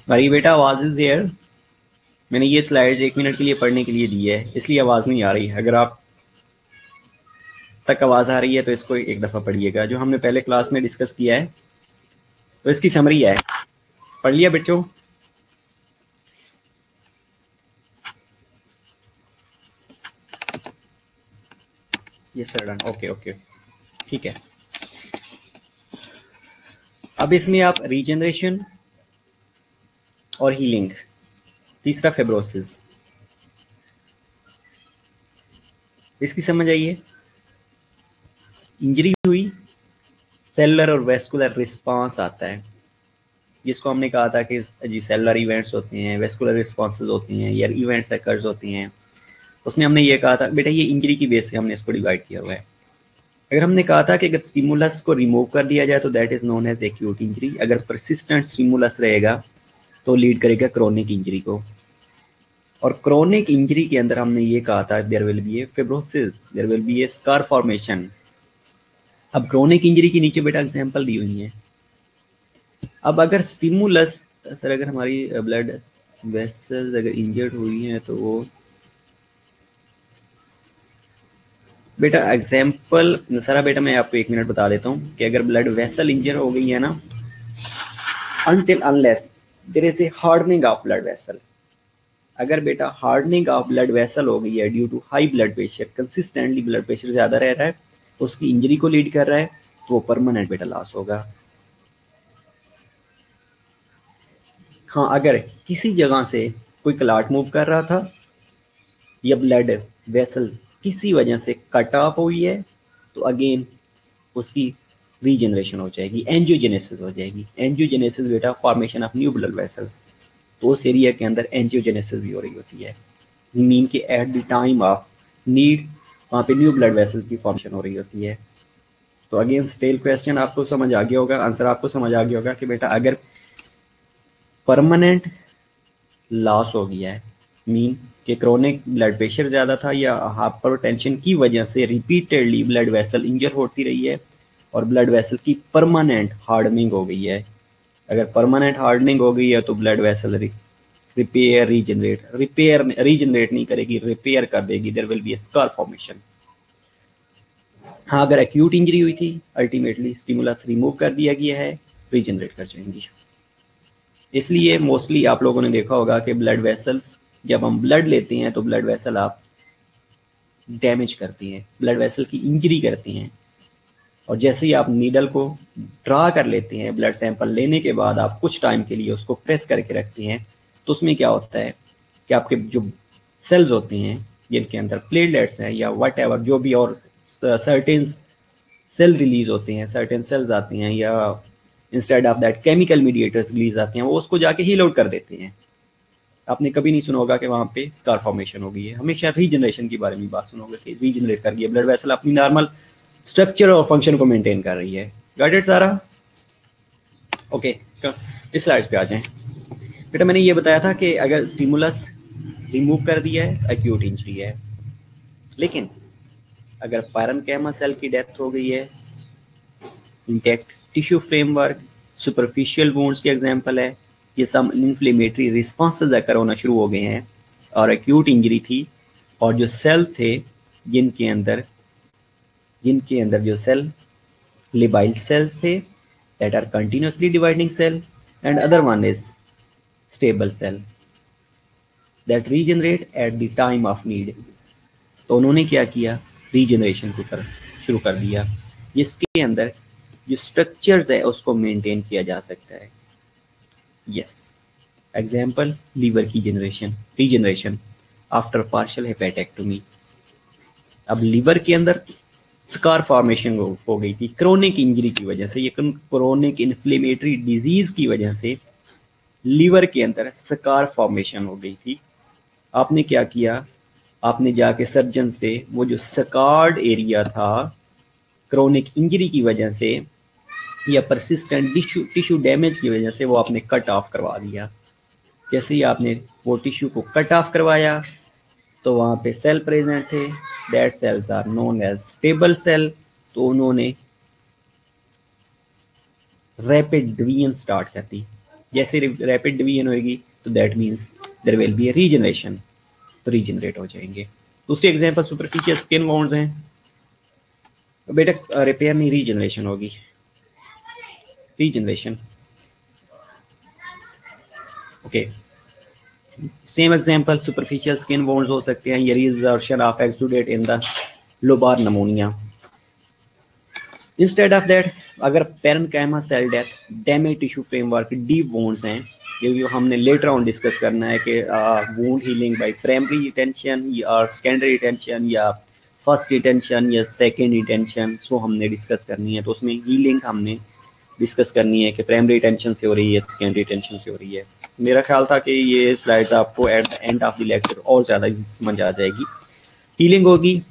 भाई बेटा आवाज इज देयर। मैंने ये स्लाइड्स 1 मिनट के लिए पढ़ने के लिए दी है, इसलिए आवाज नहीं आ रही। अगर आप तक आवाज आ रही है तो इसको एक दफा पढ़िएगा। जो हमने पहले क्लास में डिस्कस किया है तो इसकी समरी है, पढ़ लिया बच्चों? Yes sir done, okay okay ठीक है। अब इसमें आप रीजनरेशन और हीलिंग, तीसरा फेब्रोसिस, इसकी समझ आइए। इंजरी हुई, सेलुलर और वेस्कुलर रिस्पांस आता है, जिसको हमने कहा था कि जी सेलुलर इवेंट्स होते हैं, वेस्कुलर रिस्पॉन्सेज होती हैं, या इवेंट्स अकर्स होती हैं। उसमें हमने ये कहा था बेटा ये इंजरी की बेस से हमने इसको डिवाइड किया हुआ है। अगर हमने कहा था कि अगर स्टिमुलस को रिमूव कर दिया जाए तो that is known as acute injury, अगर परसिस्टेंट स्टिमुलस रहेगा तो लीड करेगा क्रोनिक इंजरी को। और क्रोनिक इंजरी के अंदर हमने ये कहा था there will be a fibrosis, there will be a scar formation. अब क्रोनिक इंजरी की नीचे बेटा एग्जांपल दी हुई है। अब अगर स्टिमुलस सर अगर हमारी ब्लड वेसल्स अगर इंजर्ड हुई हैं तो वो बेटा एग्जांपल सारा बेटा मैं आपको 1 मिनट बता देता हूँ कि अगर ब्लड वेसल इंजर हो गई है ना, until unless there is a hardening of blood vessel, अगर बेटा हार्डनिंग ऑफ ब्लड वेसल हो गई है due to high blood pressure, consistently blood pressure ज़्यादा रह रहा है, उसकी इंजरी को लीड कर रहा है, तो वो परमानेंट बेटा लॉस होगा। हाँ अगर किसी जगह से कोई क्लॉट मूव कर रहा था या ब्लड वेसल किसी वजह से कट ऑफ हुई है तो अगेन उसकी रीजनरेशन हो जाएगी, एंजियोजेनेसिस हो जाएगी। एंजियोजेनेसिस बेटा formation of new blood vessels, तो उस एरिया के अंदर एंजियोजेनेसिस भी हो रही होती है, मीन के eight the time of need वहाँ पे न्यू ब्लड वेसल की फॉर्मेशन हो रही होती है। तो अगेन स्टिल क्वेश्चन आपको समझ आ गया होगा, आंसर आपको समझ आ गया होगा कि बेटा अगर परमानेंट लॉस हो गया है, मीन कि क्रोनिक ब्लड प्रेशर ज़्यादा था या हाइपरटेंशन की वजह से रिपीटेडली ब्लड वेसल इंजर होती रही है और ब्लड वेसल की परमानेंट हार्डनिंग हो गई है। अगर परमानेंट हार्डनिंग हो गई है तो ब्लड वेसल रिपेयर रीजनरेट नहीं करेगी, रिपेयर कर देगी, there will be a scar formation. हाँ अगर एक्यूट इंजरी हुई थी अल्टीमेटली स्टिमुलस रिमूव कर दिया गया है, रीजनरेट कर जाएंगी। इसलिए मोस्टली आप लोगों ने देखा होगा कि ब्लड वेसल्स जब हम ब्लड लेते हैं तो ब्लड वेसल आप डैमेज करती हैं, ब्लड वेसल की इंजरी करती हैं, और जैसे ही आप नीडल को ड्रा कर लेते हैं ब्लड सैंपल लेने के बाद आप कुछ टाइम के लिए उसको प्रेस करके रखते हैं, तो उसमें क्या होता है कि आपके जो सेल्स होते हैं जिनके अंदर प्लेटलेट्स हैं या वट एवर जो भी और सर्टेन सेल रिलीज होते हैं, सर्टेन सेल्स आती हैं या instead of that chemical mediators release आते हैं, वो उसको जाके हील आउट कर देते हैं। आपने कभी नहीं सुना होगा कि वहाँ पे स्कार फॉर्मेशन हो गई है, हमेशा रीजनरेशन के बारे में बात सुनोगे कि रीजनरेट कर गया ब्लड वेसल अपनी नॉर्मल स्ट्रक्चर और फंक्शन को मेंटेन कर रही है। गॉट इट सारा? ओके इस स्लाइड पे आ जाएं। बेटा मैंने ये बताया था कि अगर स्टिमुलस रिमूव कर दिया है एक्यूट इंजरी है, लेकिन अगर पैरेन्काइमा सेल की डेथ हो गई है, intact tissue framework, superficial wounds के एग्जांपल है, ये सब इन्फ्लेमेटरी रिस्पॉन्सेज अकर होना शुरू हो गए हैं और एक्यूट इंजरी थी, और जो सेल थे जिनके अंदर जो सेल लिबाइल सेल्स थे that are continuously dividing cell and other one is stable cell that regenerate at the time of need, तो उन्होंने क्या किया रीजनरेशन को शुरू कर दिया, जिसके अंदर जो स्ट्रक्चर्स है उसको मेंटेन किया जा सकता है। यस एग्जांपल लीवर की रीजनरेशन आफ्टर पार्शियल हेपेटेक्टोमी। अब लीवर के अंदर स्कार फॉर्मेशन हो गई थी क्रोनिक इंजरी की वजह से, ये क्रोनिक इन्फ्लेमेटरी डिजीज की वजह से लीवर के अंदर स्कार फॉर्मेशन हो गई थी। आपने क्या किया, आपने जाके सर्जन से वो जो स्कार्ड एरिया था क्रोनिक इंजरी की वजह से या परसिस्टेंट टिश्यू डैमेज की वजह से वो आपने कट ऑफ करवा दिया। जैसे ही आपने वो टिश्यू को कट ऑफ करवाया तो वहाँ पे सेल प्रेजेंट थे, that cells are known as stable cell, तो उन्होंने रैपिड डिवीजन स्टार्ट कर दी। जैसे रैपिड डिवीजन होगी तो that means there will be a regeneration, तो रीजनरेट हो जाएंगे। दूसरी एग्जांपल सुपरफिशियल स्किन वुंड्स हैं, बेटा रिपेयर नहीं रीजनरेशन होगी, regeneration. Okay same example superficial skin wounds हो सकते हैं, ये resorption of exudate in the lobar pneumonia. Instead of that अगर parenchyma cell death, damage tissue framework, deep wounds हैं, ये हमने लेटर ऑन डिस्कस करना है कि wound healing by primary retention या सेकेंडरी रिटेंशन या फर्स्ट रिटेंशन या सेकेंड रिटेंशन, सो हमने डिस्कस करनी है। तो उसमें हीलिंग हमने डिस्कस करनी है कि प्राइमरी रिटेंशन से हो रही है, सेकेंडरी रिटेंशन से हो रही है। मेरा ख्याल था कि ये स्लाइड्स आपको at the end of the lecture और ज़्यादा समझ आ जाएगी। हीलिंग होगी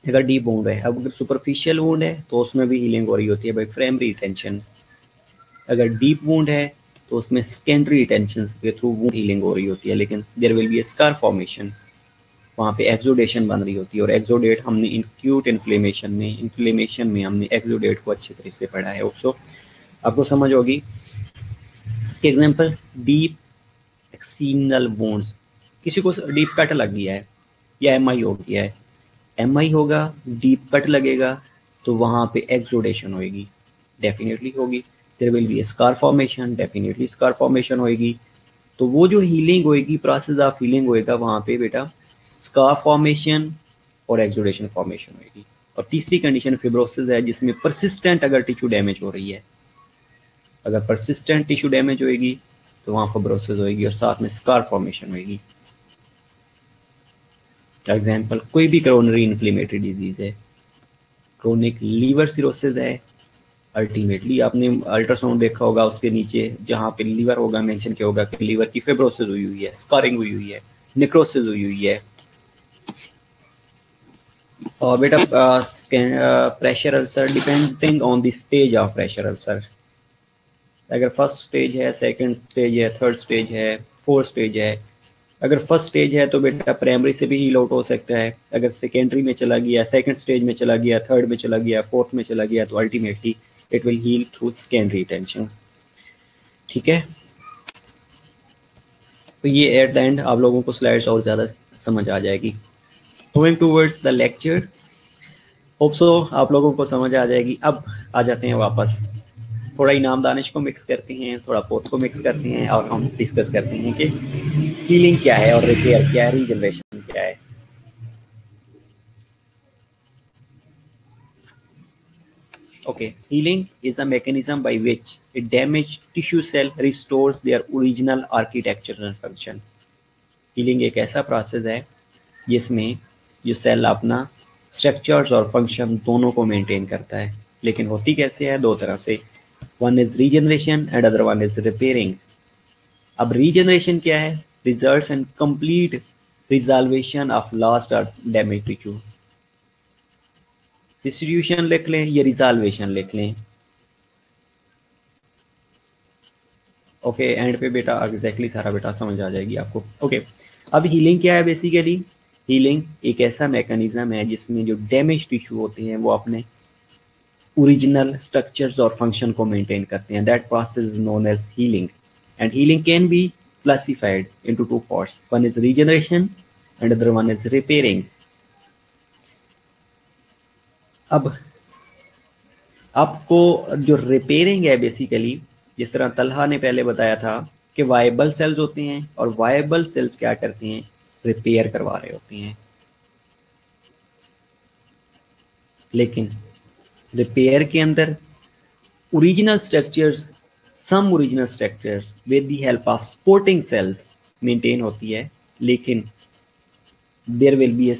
अगर डीप वुंड है। अब अगर सुपरफिशियल वुंड है तो उसमें भी हीलिंग हो रही होती है बाई प्राइमरी रिटेंशन। अगर डीप वुंड है तो उसमें सेकेंडरी रिटेंशन के थ्रू वुंड हीलिंग हो रही होती है, लेकिन there will be a scar formation, वहाँ पे एक्सोडेशन बन रही होती है। और एक्सोडेट हमने एक्यूट इन्फ्लेमेशन में हमने एक्सोडेट को अच्छे तरीके से पढ़ा है। ऑल्सो आपको समझ होगी। इसके एग्जांपल डीप एक्सिनल वुंड्स, किसी को डीप कट लग गया है या एमआई हो गया है, एमआई होगा, डीप कट लगेगा तो वहाँ पे एक्सोडेशन होगी, डेफिनेटली होगी। There will be scar formation, definitely scar formation होगी। तो वो जो हीलिंग होएगी, प्रोसेस ऑफ हीलिंग होएगा वहाँ पे बेटा स्कार फॉर्मेशन और एक्सोडेशन फॉर्मेशन होएगी। और तीसरी कंडीशन फिब्रोसिस है, जिसमें परसिस्टेंट अगर टिश्यू डैमेज हो रही है, अगर परसिस्टेंट टिश्यू डैमेज होएगी तो वहाँ फिब्रोसिस होएगी और साथ में स्कार फॉर्मेशन होएगी। फॉर एग्जाम्पल कोई भी क्रोनरी इन्फ्लेमेटरी डिजीज है, क्रोनिक लीवर सिरोसिस है, अल्टीमेटली आपने अल्ट्रासाउंड देखा होगा, उसके नीचे जहाँ पे लीवर होगा मेंशन किया होगा कि लीवर की फिब्रोसिस हुई हुई है, स्कारिंग हुई हुई है, नेक्रोसिस हुई हुई है। और बेटा pressure ulcer depending on the stage of pressure ulcer, अगर फर्स्ट स्टेज है, सेकंड स्टेज है, थर्ड स्टेज है, फोर्थ स्टेज है। अगर फर्स्ट स्टेज है तो बेटा प्राइमरी से भी हील आउट हो सकता है। अगर सेकेंडरी में चला गया, सेकंड स्टेज में चला गया, थर्ड में चला गया, फोर्थ में चला गया, तो ultimately it will heal through secondary tension. ठीक है, तो ये एट द एंड आप लोगों को स्लाइड्स और ज़्यादा समझ आ जाएगी। Moving towards the lecture, hope so आप लोगों को समझ आ जाएगी। अब आ जाते हैं वापस, थोड़ा इनाम दानिश को मिक्स करते हैं, थोड़ा पोत को मिक्स करते हैं और हम डिस्कस करते हैं कि हीलिंग क्या है और रिपेयर क्या है, रीजनरेशन क्या है। Okay, healing is a mechanism by which a damaged tissue cell restores their original architecture and function. Healing एक ऐसा प्रोसेस है जिसमें जो सेल अपना स्ट्रक्चर्स और फंक्शन दोनों को मेंटेन करता है। लेकिन होती कैसे है? दो तरह से, one is regeneration and other one is repairing. अब रीजनरेशन क्या है? Results in complete resolution of lost और डैमेज टिश्यू। डिस्ट्रीब्यूशन लिख लें या रिजॉल्वेशन लिख लें। ओके, एंड पे बेटा एग्जैक्टली सारा बेटा समझ आ जाएगी आपको। ओके, अब हीलिंग क्या है? बेसिकली हीलिंग एक ऐसा मैकेनिज्म है जिसमें जो डैमेज टिश्यू होते हैं वो अपने ओरिजिनल स्ट्रक्चर्स और फंक्शन को मेंटेन करते हैं। That process is known as healing, and healing can be classified into two parts, one is regeneration and other one is repairing. अब आपको जो रिपेयरिंग है, बेसिकली जिस तरह तलहा ने पहले बताया था कि वायबल सेल्स होते हैं और वायबल सेल्स क्या करते हैं? रिपेयर करवा रहे होते हैं। लेकिन रिपेयर के अंदर original structures, some original structures with the help of supporting cells maintain होती है, लेकिन there will be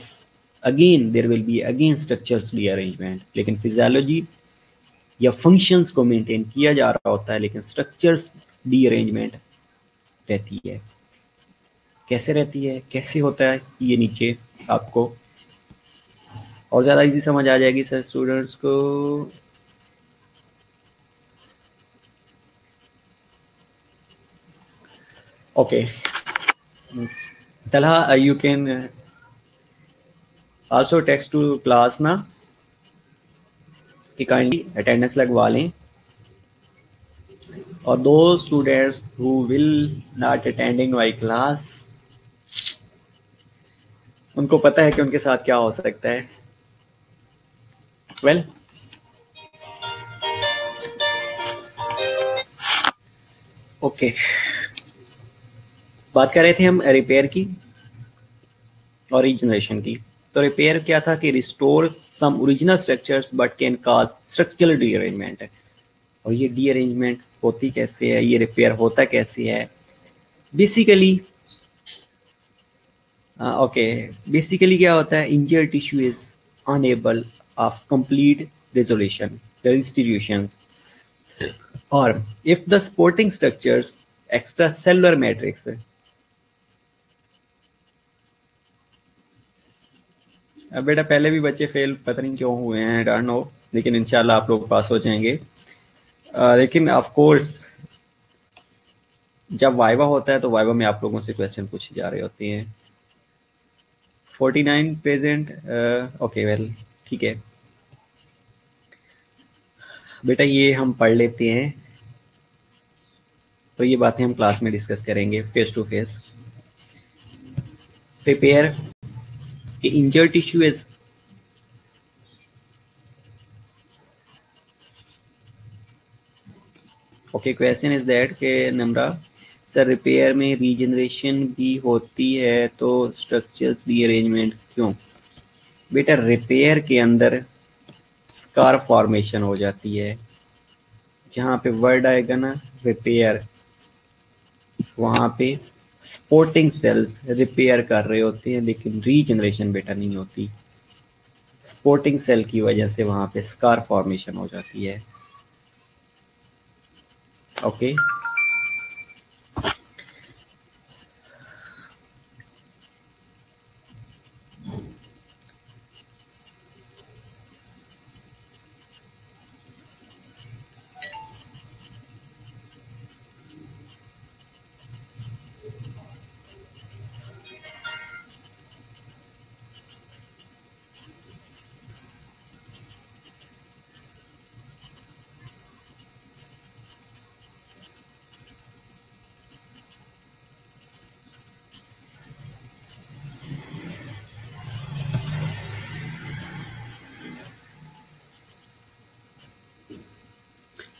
again structures rearrangement. लेकिन फिजियोलॉजी या फंक्शंस को मेंटेन किया जा रहा होता है, लेकिन स्ट्रक्चर्स रीअरेंजमेंट रहती है। कैसे रहती है, कैसे होता है, ये नीचे आपको और ज़्यादा इजी समझ आ जाएगी सर स्टूडेंट्स को। Okay, Talha you can also text to class ना, कि काइंडली अटेंडेंस लगवा लें। और दो students who will not attending my class, उनको पता है कि उनके साथ क्या हो सकता है। वेल, ओके, बात कर रहे थे हम रिपेयर की और रीजनरेशन की। तो रिपेयर क्या था कि restore some original structures but can cause structural rearrangement. और ये रीअरेंजमेंट होती कैसे है, ये रिपेयर होता कैसे है? बेसिकली बेसिकली क्या होता है? Injured tissue is unable of complete resolution distribution, और if the supporting structures extracellular matrix अब बेटा पहले भी बच्चे फेल पता नहीं क्यों हुए हैं, डोंट नो, लेकिन इंशाल्लाह आप लोग पास हो जाएंगे। लेकिन ऑफ कोर्स जब वाइवा होता है तो वाइवा में आप लोगों से क्वेश्चन पूछे जा रहे होते हैं। 49 प्रेजेंट, ओके वेल ठीक है बेटा, ये हम पढ़ लेते हैं, तो ये बातें हम क्लास में डिस्कस करेंगे face to face. Prepare injured tissue is okay, question is that के नम्रा सर रिपेयर में रीजनरेशन भी होती है तो स्ट्रक्चरल रीअरेंजमेंट क्यों? बेटा रिपेयर के अंदर स्कार फॉर्मेशन हो जाती है, जहाँ पे वर्ड आएगा ना रिपेयर, वहाँ पे स्पोर्टिंग सेल्स रिपेयर कर रहे होते हैं, लेकिन रीजनरेशन बेटा नहीं होती। स्पोर्टिंग सेल की वजह से वहाँ पे स्कार फॉर्मेशन हो जाती है। ओके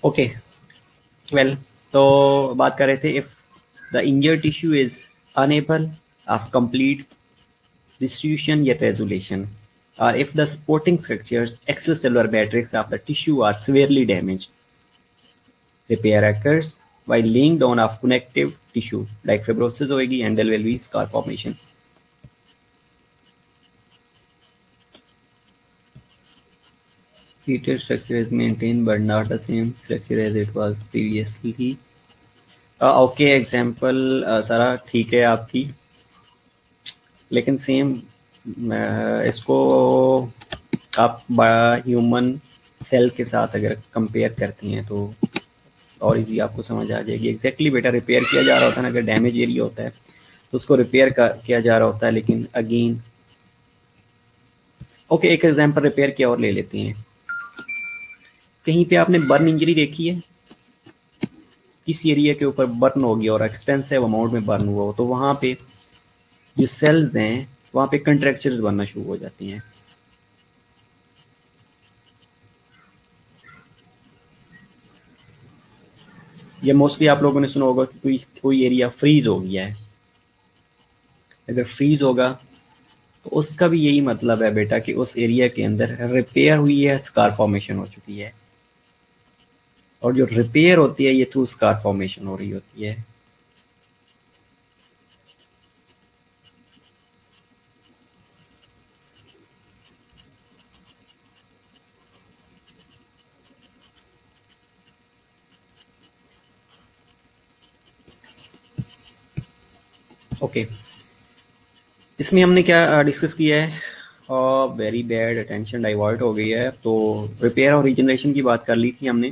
ओके वेल, तो बात कर रहे थे if the injured tissue is unable of complete distribution yet resolution, or if the supporting structures extracellular matrix of the tissue are severely damaged. Repair occurs while laying down of connective tissue like fibrosis होगी and there will be scar formation. Heated structure is maintained but not the same structure as it was previously. Okay, example सारा ठीक है आपकी, लेकिन same इसको आप human cell के साथ अगर कंपेयर करती हैं तो और इजी आपको समझ आ जाएगी। एग्जैक्टली बेटा रिपेयर किया जा रहा होता है ना, अगर डैमेज एरिया होता है तो उसको रिपेयर किया जा रहा होता है, लेकिन अगेन ओके एक एग्जांपल रिपेयर किया और ले लेते हैं। कहीं पे आपने बर्न इंजरी देखी है, किसी एरिया के ऊपर बर्न हो गया और एक्सटेंसिव अमाउंट में बर्न हुआ हो, तो वहां पे जो सेल्स हैं वहां पे कंट्रैक्चर्स बनना शुरू हो जाती हैं। ये मोस्टली आप लोगों ने सुना होगा कि कोई एरिया फ्रीज हो गया है। अगर फ्रीज होगा तो उसका भी यही मतलब है बेटा कि उस एरिया के अंदर रिपेयर हुई है, स्कार फॉर्मेशन हो चुकी है, और जो रिपेयर होती है ये थ्रू स्कार फॉर्मेशन हो रही होती है। ओके इसमें हमने क्या डिस्कस किया है, वेरी बैड अटेंशन डाइवर्ट हो गई है। तो रिपेयर और रीजनरेशन की बात कर ली थी हमने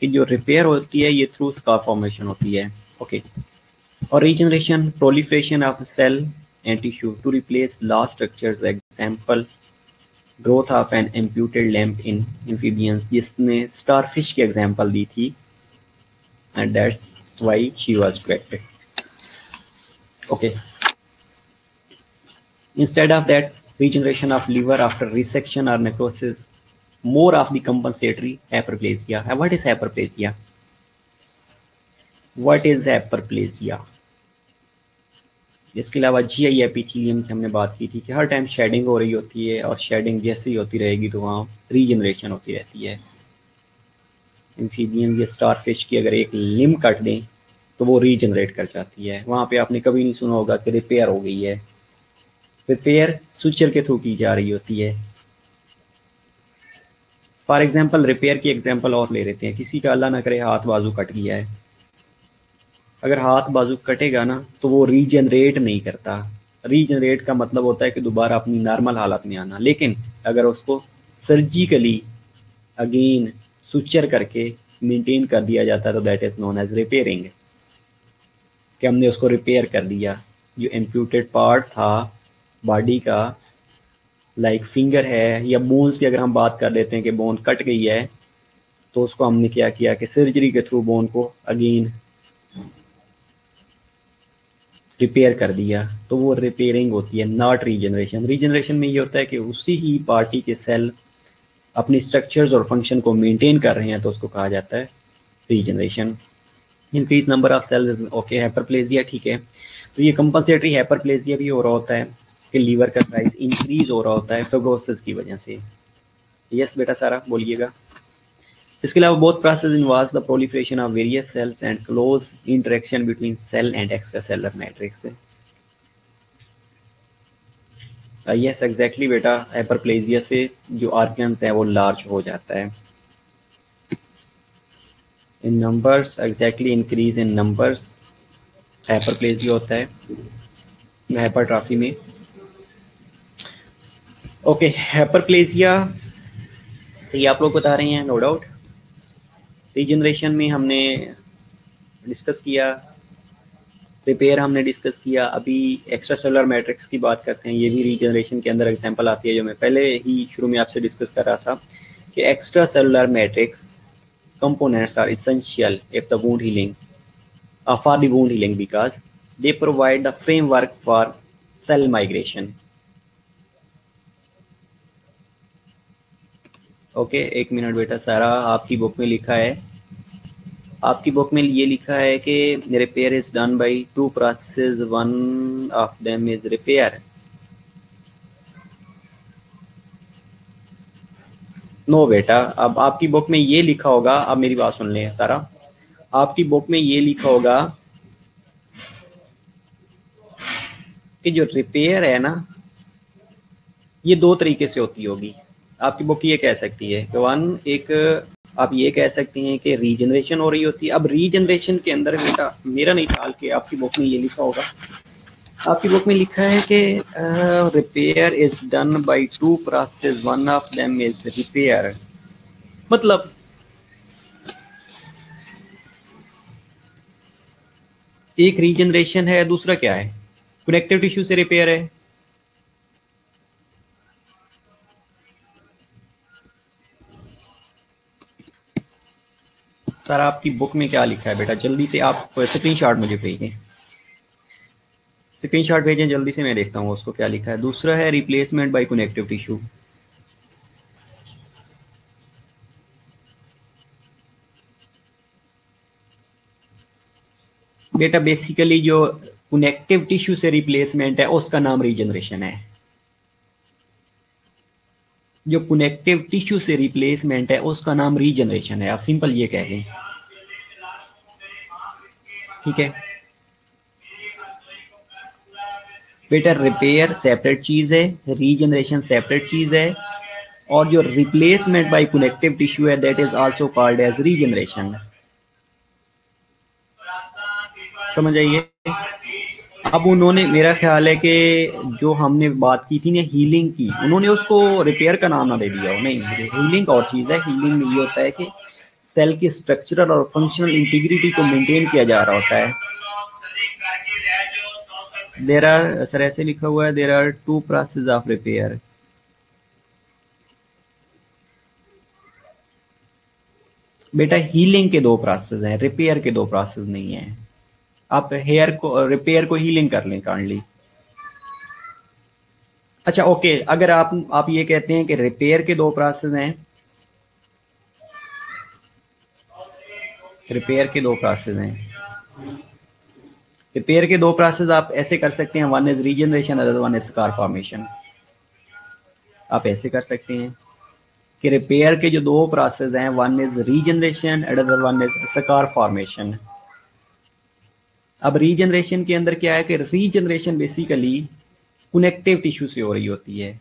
कि जो रिपेयर होती है ये थ्रू स्कार फॉर्मेशन होती है। ओके और regeneration proliferation of cell and tissue to replace lost structures, example growth of an imputed limb in amphibians, जिसने स्टारफिश की एग्जांपल दी थी, and that's why she was correct. Okay instead of that, regeneration of liver after resection or necrosis, more of the compensatory hyperplasia. What is hyperplasia? What is hyperplasia? इसके अलावा GI epithelium की हमने बात की थी कि हर टाइम शेडिंग हो रही होती है, और शेडिंग जैसे ही होती रहेगी तो वहाँ रीजनरेशन होती रहती है। एम्फीबियन या स्टारफिश की अगर एक लिम कट दें तो वो रीजनरेट कर जाती है। वहाँ पे आपने कभी नहीं सुना होगा कि रिपेयर हो गई है। रिपेयर सुचर के थ्रू की जा रही होती है। फॉर एग्जाम्पल रिपेयर की एग्जाम्पल और ले लेते हैं, किसी का अल्लाह ना करे हाथ बाजू कट गया है। अगर हाथ बाजू कटेगा ना तो वो रीजनरेट नहीं करता, रीजनरेट का मतलब होता है कि दोबारा अपनी नॉर्मल हालत में आना, लेकिन अगर उसको सर्जिकली अगेन सुचर करके मेंटेन कर दिया जाता है तो that is known as repairing, कि हमने उसको रिपेयर कर दिया। जो इम्प्यूटेड पार्ट था बॉडी का, लाइक फिंगर है या बोन्स की अगर हम बात कर लेते हैं कि बोन कट गई है, तो उसको हमने क्या किया कि सर्जरी के थ्रू बोन को अगेन रिपेयर कर दिया, तो वो रिपेयरिंग होती है, नॉट रीजनरेशन। रीजनरेशन में ये होता है कि उसी ही पार्टी के सेल अपनी स्ट्रक्चर्स और फंक्शन को मेंटेन कर रहे हैं, तो उसको कहा जाता है regeneration. Increase number of cells, okay. Hyperplasia, ठीक है, तो ये कंपनसेटरी हाइपरप्लेजिया भी हो रहा होता है कि लीवर का साइज इंक्रीज हो रहा होता है फिब्रोसिस की वजह से। यस बेटा सारा बोलिएगा। इसके अलावा both process involves the proliferation of various cells and close interaction between cell and extracellular matrix. Yes exactly बेटा, हाइपरप्लेजिया से जो ऑर्गन्स है वो लार्ज हो जाता है। In numbers, exactly increase in numbers hyperplasia होता है हाइपरट्रॉफी में। ओके, हाइपरप्लेजिया सही आप लोग बता रहे हैं, नो डाउट। रीजनरेशन में हमने डिस्कस किया, रिपेयर हमने डिस्कस किया। अभी एक्स्ट्रा सेलुलर मैट्रिक्स की बात करते हैं, ये भी रीजनरेशन के अंदर एग्जांपल आती है, जो मैं पहले ही शुरू में आपसे डिस्कस कर रहा था कि extra cellular matrix components are essential if the wound healing for the wound healing because they provide the framework for cell migration. Okay, एक मिनट बेटा सारा, आपकी बुक में लिखा है, आपकी बुक में ये लिखा है कि repair is done by two process, one of them is repair. No बेटा, अब आपकी बुक में ये लिखा होगा, अब मेरी बात सुन लें सारा, आपकी बुक में ये लिखा होगा कि जो रिपेयर है ना, ये दो तरीके से होती होगी। आपकी बुक ये कह सकती है कि वन, एक आप ये कह सकते हैं कि रीजनरेशन हो रही होती है। अब रीजनरेशन के अंदर बेटा मेरा नहीं ख्याल कि आपकी बुक में ये लिखा होगा, आपकी बुक में लिखा है कि repair is done by two process, one of them is repair. मतलब एक रीजनरेशन है, दूसरा क्या है, कनेक्टिव टिश्यू से रिपेयर है। सर आपकी बुक में क्या लिखा है बेटा, जल्दी से आप स्क्रीनशॉट मुझे भेजें, स्क्रीनशॉट भेजें जल्दी से, मैं देखता हूँ उसको क्या लिखा है। दूसरा है रिप्लेसमेंट बाय कनेक्टिव टिश्यू। बेटा बेसिकली जो कनेक्टिव टिश्यू से रिप्लेसमेंट है उसका नाम रीजनरेशन है। जो कनेक्टिव टिश्यू से रिप्लेसमेंट है उसका नाम रीजनरेशन है, आप सिंपल ये कह दें, ठीक है बेटा। रिपेयर सेपरेट चीज है, रीजनरेशन सेपरेट चीज है, और जो रिप्लेसमेंट बाय कनेक्टिव टिश्यू है that is also called as regeneration. समझ आइए। अब उन्होंने, मेरा ख्याल है कि जो हमने बात की थी ना हीलिंग की, उन्होंने उसको रिपेयर का नाम ना दे दिया हो। नहीं, हीलिंग और चीज़ है। हीलिंग में ये होता है कि सेल की स्ट्रक्चरल और फंक्शनल इंटीग्रिटी को मेंटेन किया जा रहा होता है। देयर आर, सर ऐसे लिखा हुआ है, there are two process of repair. बेटा हीलिंग के दो प्रोसेस हैं, रिपेयर के दो प्रोसेस नहीं है। आप हेयर को, रिपेयर को हीलिंग कर लें काइंडली। अच्छा ओके, अगर आप ये कहते हैं कि रिपेयर के दो प्रोसेस हैं, रिपेयर के दो प्रोसेस हैं, रिपेयर के दो प्रोसेस आप ऐसे कर सकते हैं, one is regeneration, other one is scar formation. आप ऐसे कर सकते हैं कि रिपेयर के जो दो प्रोसेस हैं, one is regeneration, other one is scar formation. अब रीजनरेशन के अंदर क्या है कि रीजनरेशन बेसिकली कनेक्टिव टिश्यू से हो रही होती है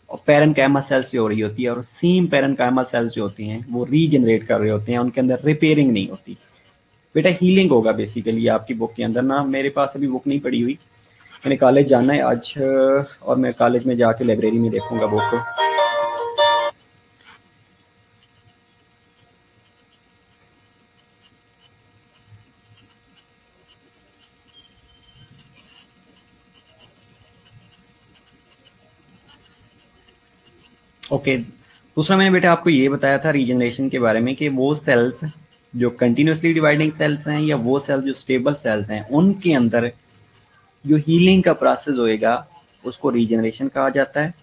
और पैरेन्काइमा सेल से हो रही होती है, और सेम पैरेन्काइमा सेल्स जो होती हैं वो रीजनरेट कर रहे होते हैं, उनके अंदर रिपेयरिंग नहीं होती, बेटा हीलिंग होगा बेसिकली आपकी बुक के अंदर ना। मेरे पास अभी बुक नहीं पड़ी हुई, मैंने कॉलेज जाना है आज, और मैं कॉलेज में जाके लाइब्रेरी में देखूंगा बुक को। ओके, दूसरा मैंने बेटा आपको ये बताया था रीजनरेशन के बारे में कि वो सेल्स जो कंटिन्यूसली डिवाइडिंग सेल्स हैं या वो सेल्स जो स्टेबल सेल्स हैं, उनके अंदर जो हीलिंग का प्रोसेस होएगा उसको रीजनरेशन कहा जाता है।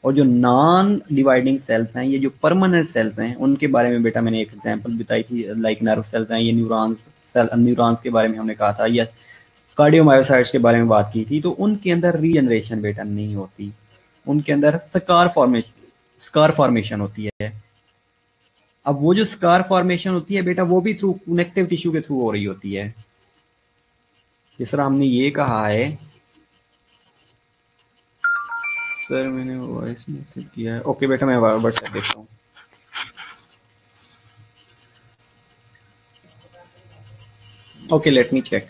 और जो नॉन डिवाइडिंग सेल्स हैं, ये जो परमानेंट सेल्स हैं, उनके बारे में बेटा मैंने एक एग्जांपल बताई थी, लाइक नर्व सेल्स हैं, ये न्यूरॉन्स के बारे में हमने कहा था, या कार्डियोमायोसाइट्स के बारे में बात की थी। तो उनके अंदर रीजनरेशन बेटा नहीं होती, उनके अंदर स्कार फॉर्मेशन होती है। अब वो जो स्कार फॉर्मेशन होती है बेटा, वो भी थ्रू कनेक्टिव टिश्यू के थ्रू हो रही होती है। जिस तरह हमने ये कहा है, सर मैंने वॉइस मैसेज किया है। ओके बेटा, मैं व्हाट्सएप देखता हूँ। Okay, let me check.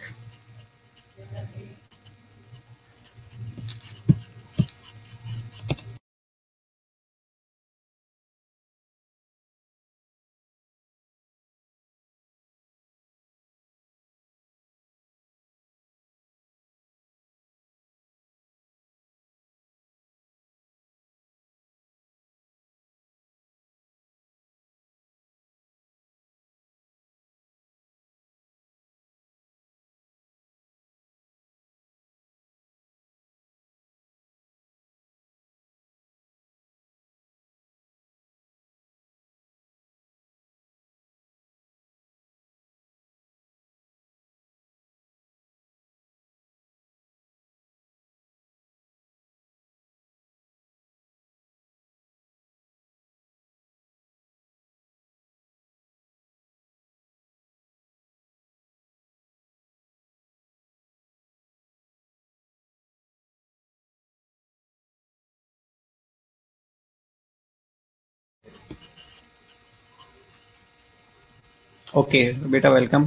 Okay बेटा, वेलकम।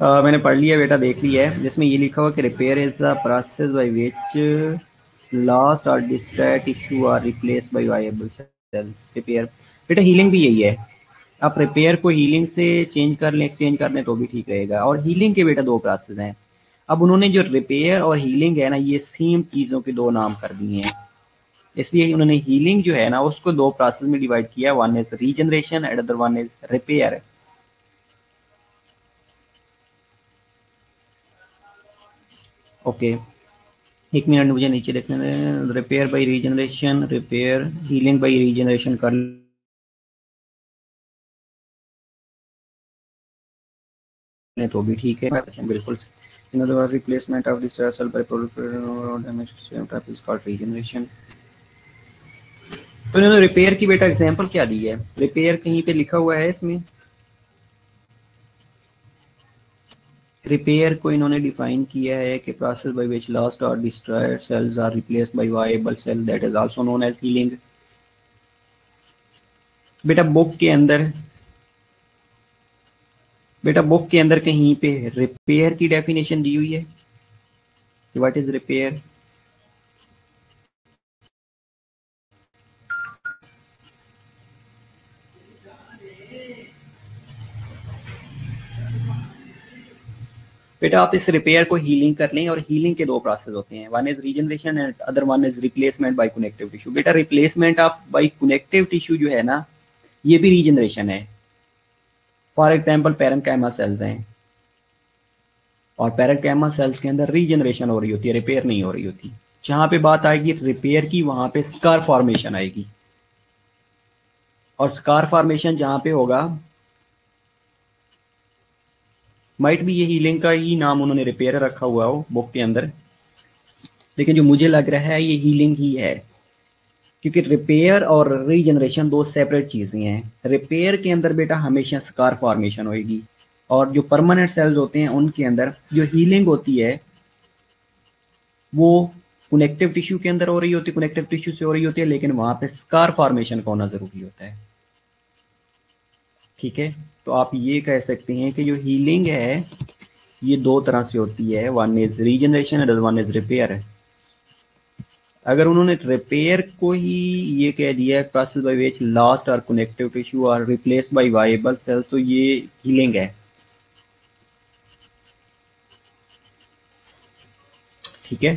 मैंने पढ़ लिया बेटा, देख लिया है, जिसमें ये लिखा हुआ कि repair is the process by which lost और destroyed tissue are replaced by viable cell. Repair बेटा हीलिंग भी यही है। आप रिपेयर को हीलिंग से चेंज कर लें, एक्सचेंज कर लें तो भी ठीक रहेगा। और हीलिंग के बेटा दो प्रोसेस हैं। अब उन्होंने जो रिपेयर और हीलिंग है ना, ये सेम चीज़ों के दो नाम कर दिए हैं, इसलिए उन्होंने हीलिंग जो है ना उसको दो प्रोसेस में डिवाइड किया। One is regeneration and other one is repair. Okay, एक मिनट मुझे नीचे देखने दें। Repair by regeneration, repair, healing by regeneration कर लें तो भी ठीक है, बिल्कुल। In other word, replacement of destroyed cell by proliferation damage cell type is called regeneration. तो इन्होंने रिपेयर की बेटा एग्जांपल क्या दी है? रिपेयर कहीं पे लिखा हुआ है इसमें? रिपेयर को इन्होंने डिफाइन किया है कि प्रोसेस बाय विच लॉस्ट और destroyed cells are replaced by viable cell, that is also known as healing. बेटा बुक के अंदर, बेटा बुक के अंदर कहीं पे रिपेयर की डेफिनेशन दी हुई है कि व्हाट इज रिपेयर। बेटा आप इस रिपेयर को हीलिंग कर लें, और हीलिंग के दो प्रोसेस होते हैं, one is regeneration and other one is replacement by connective tissue. बेटा replacement of by connective tissue जो है ना, ये भी रीजनरेशन है। फॉर एग्जांपल पैरेन्काइमा सेल्स हैं, और पैरेन्काइमा सेल्स के अंदर रीजनरेशन हो रही होती है, रिपेयर नहीं हो रही होती। जहां पे बात आएगी रिपेयर की, वहां पे स्कार फॉर्मेशन आएगी। और स्कार फॉर्मेशन जहां पे होगा, माइट भी ये हीलिंग का ही नाम उन्होंने रिपेयर रखा हुआ हो बुक के अंदर, लेकिन जो मुझे लग रहा है ये हीलिंग ही है, क्योंकि रिपेयर और रीजनरेशन दो सेपरेट चीज़ें हैं। रिपेयर के अंदर बेटा हमेशा स्कार फॉर्मेशन होएगी, और जो परमानेंट सेल्स होते हैं उनके अंदर जो हीलिंग होती है वो कनेक्टिव टिश्यू के अंदर हो रही होती है, कनेक्टिव टिश्यू से हो रही होती है, लेकिन वहां पे स्कार फॉर्मेशन का होना जरूरी होता है। ठीक है, तो आप ये कह सकते हैं कि जो हीलिंग है ये दो तरह से होती है, one is regeneration and one is repair. अगर उन्होंने रिपेयर को ही ये कह दिया है, process by which last are connective tissue are replace by viable cells, तो ये हीलिंग है। ठीक है,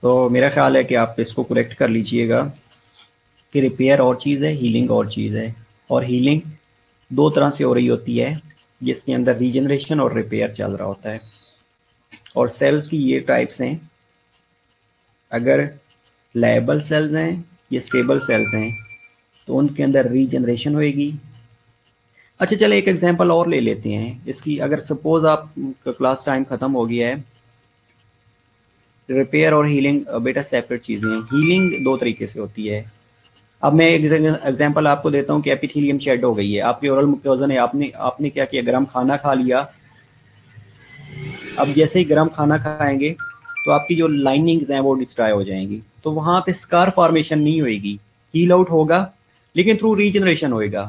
तो मेरा ख्याल है कि आप इसको करेक्ट कर लीजिएगा कि रिपेयर और चीज़ है, हीलिंग और चीज़ है। और हीलिंग दो तरह से हो रही होती है, जिसके अंदर रीजनरेशन और रिपेयर चल रहा होता है। और सेल्स की ये टाइप्स हैं, अगर लायबल सेल्स हैं या स्टेबल सेल्स हैं तो उनके अंदर रीजनरेशन होएगी। अच्छा चले एक एग्जांपल और ले लेते हैं इसकी। अगर सपोज आप क्लास टाइम ख़त्म हो गया है, रिपेयर और हीलिंग बेटा सेपरेट चीज़ें हैं। हीलिंग दो तरीके से होती है। अब मैं एक एग्जांपल आपको देता हूँ कि एपिथेलियम शेड हो गई है, आपकी ओरल मुक्योजा है, आपने क्या किया, गर्म खाना खा लिया। अब जैसे ही गर्म खाना खाएंगे तो आपकी जो लाइनिंग्स हैं वो डिस्ट्रॉय हो जाएंगी, तो वहाँ पे स्कार फॉर्मेशन नहीं होएगी, हील आउट होगा लेकिन थ्रू रीजनरेशन होएगा।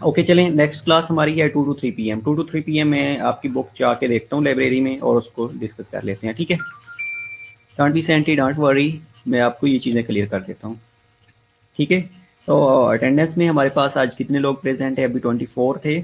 ओके चलें, नेक्स्ट क्लास हमारी है 2 to 3 PM। 2 to 3 PM में आपकी बुक जाके देखता हूँ लाइब्रेरी में और उसको डिस्कस कर लेते हैं। ठीक है, don't be senti, don't worry, मैं आपको ये चीज़ें क्लियर कर देता हूँ। ठीक है, तो अटेंडेंस में हमारे पास आज कितने लोग प्रेजेंट है? अभी 24 थे।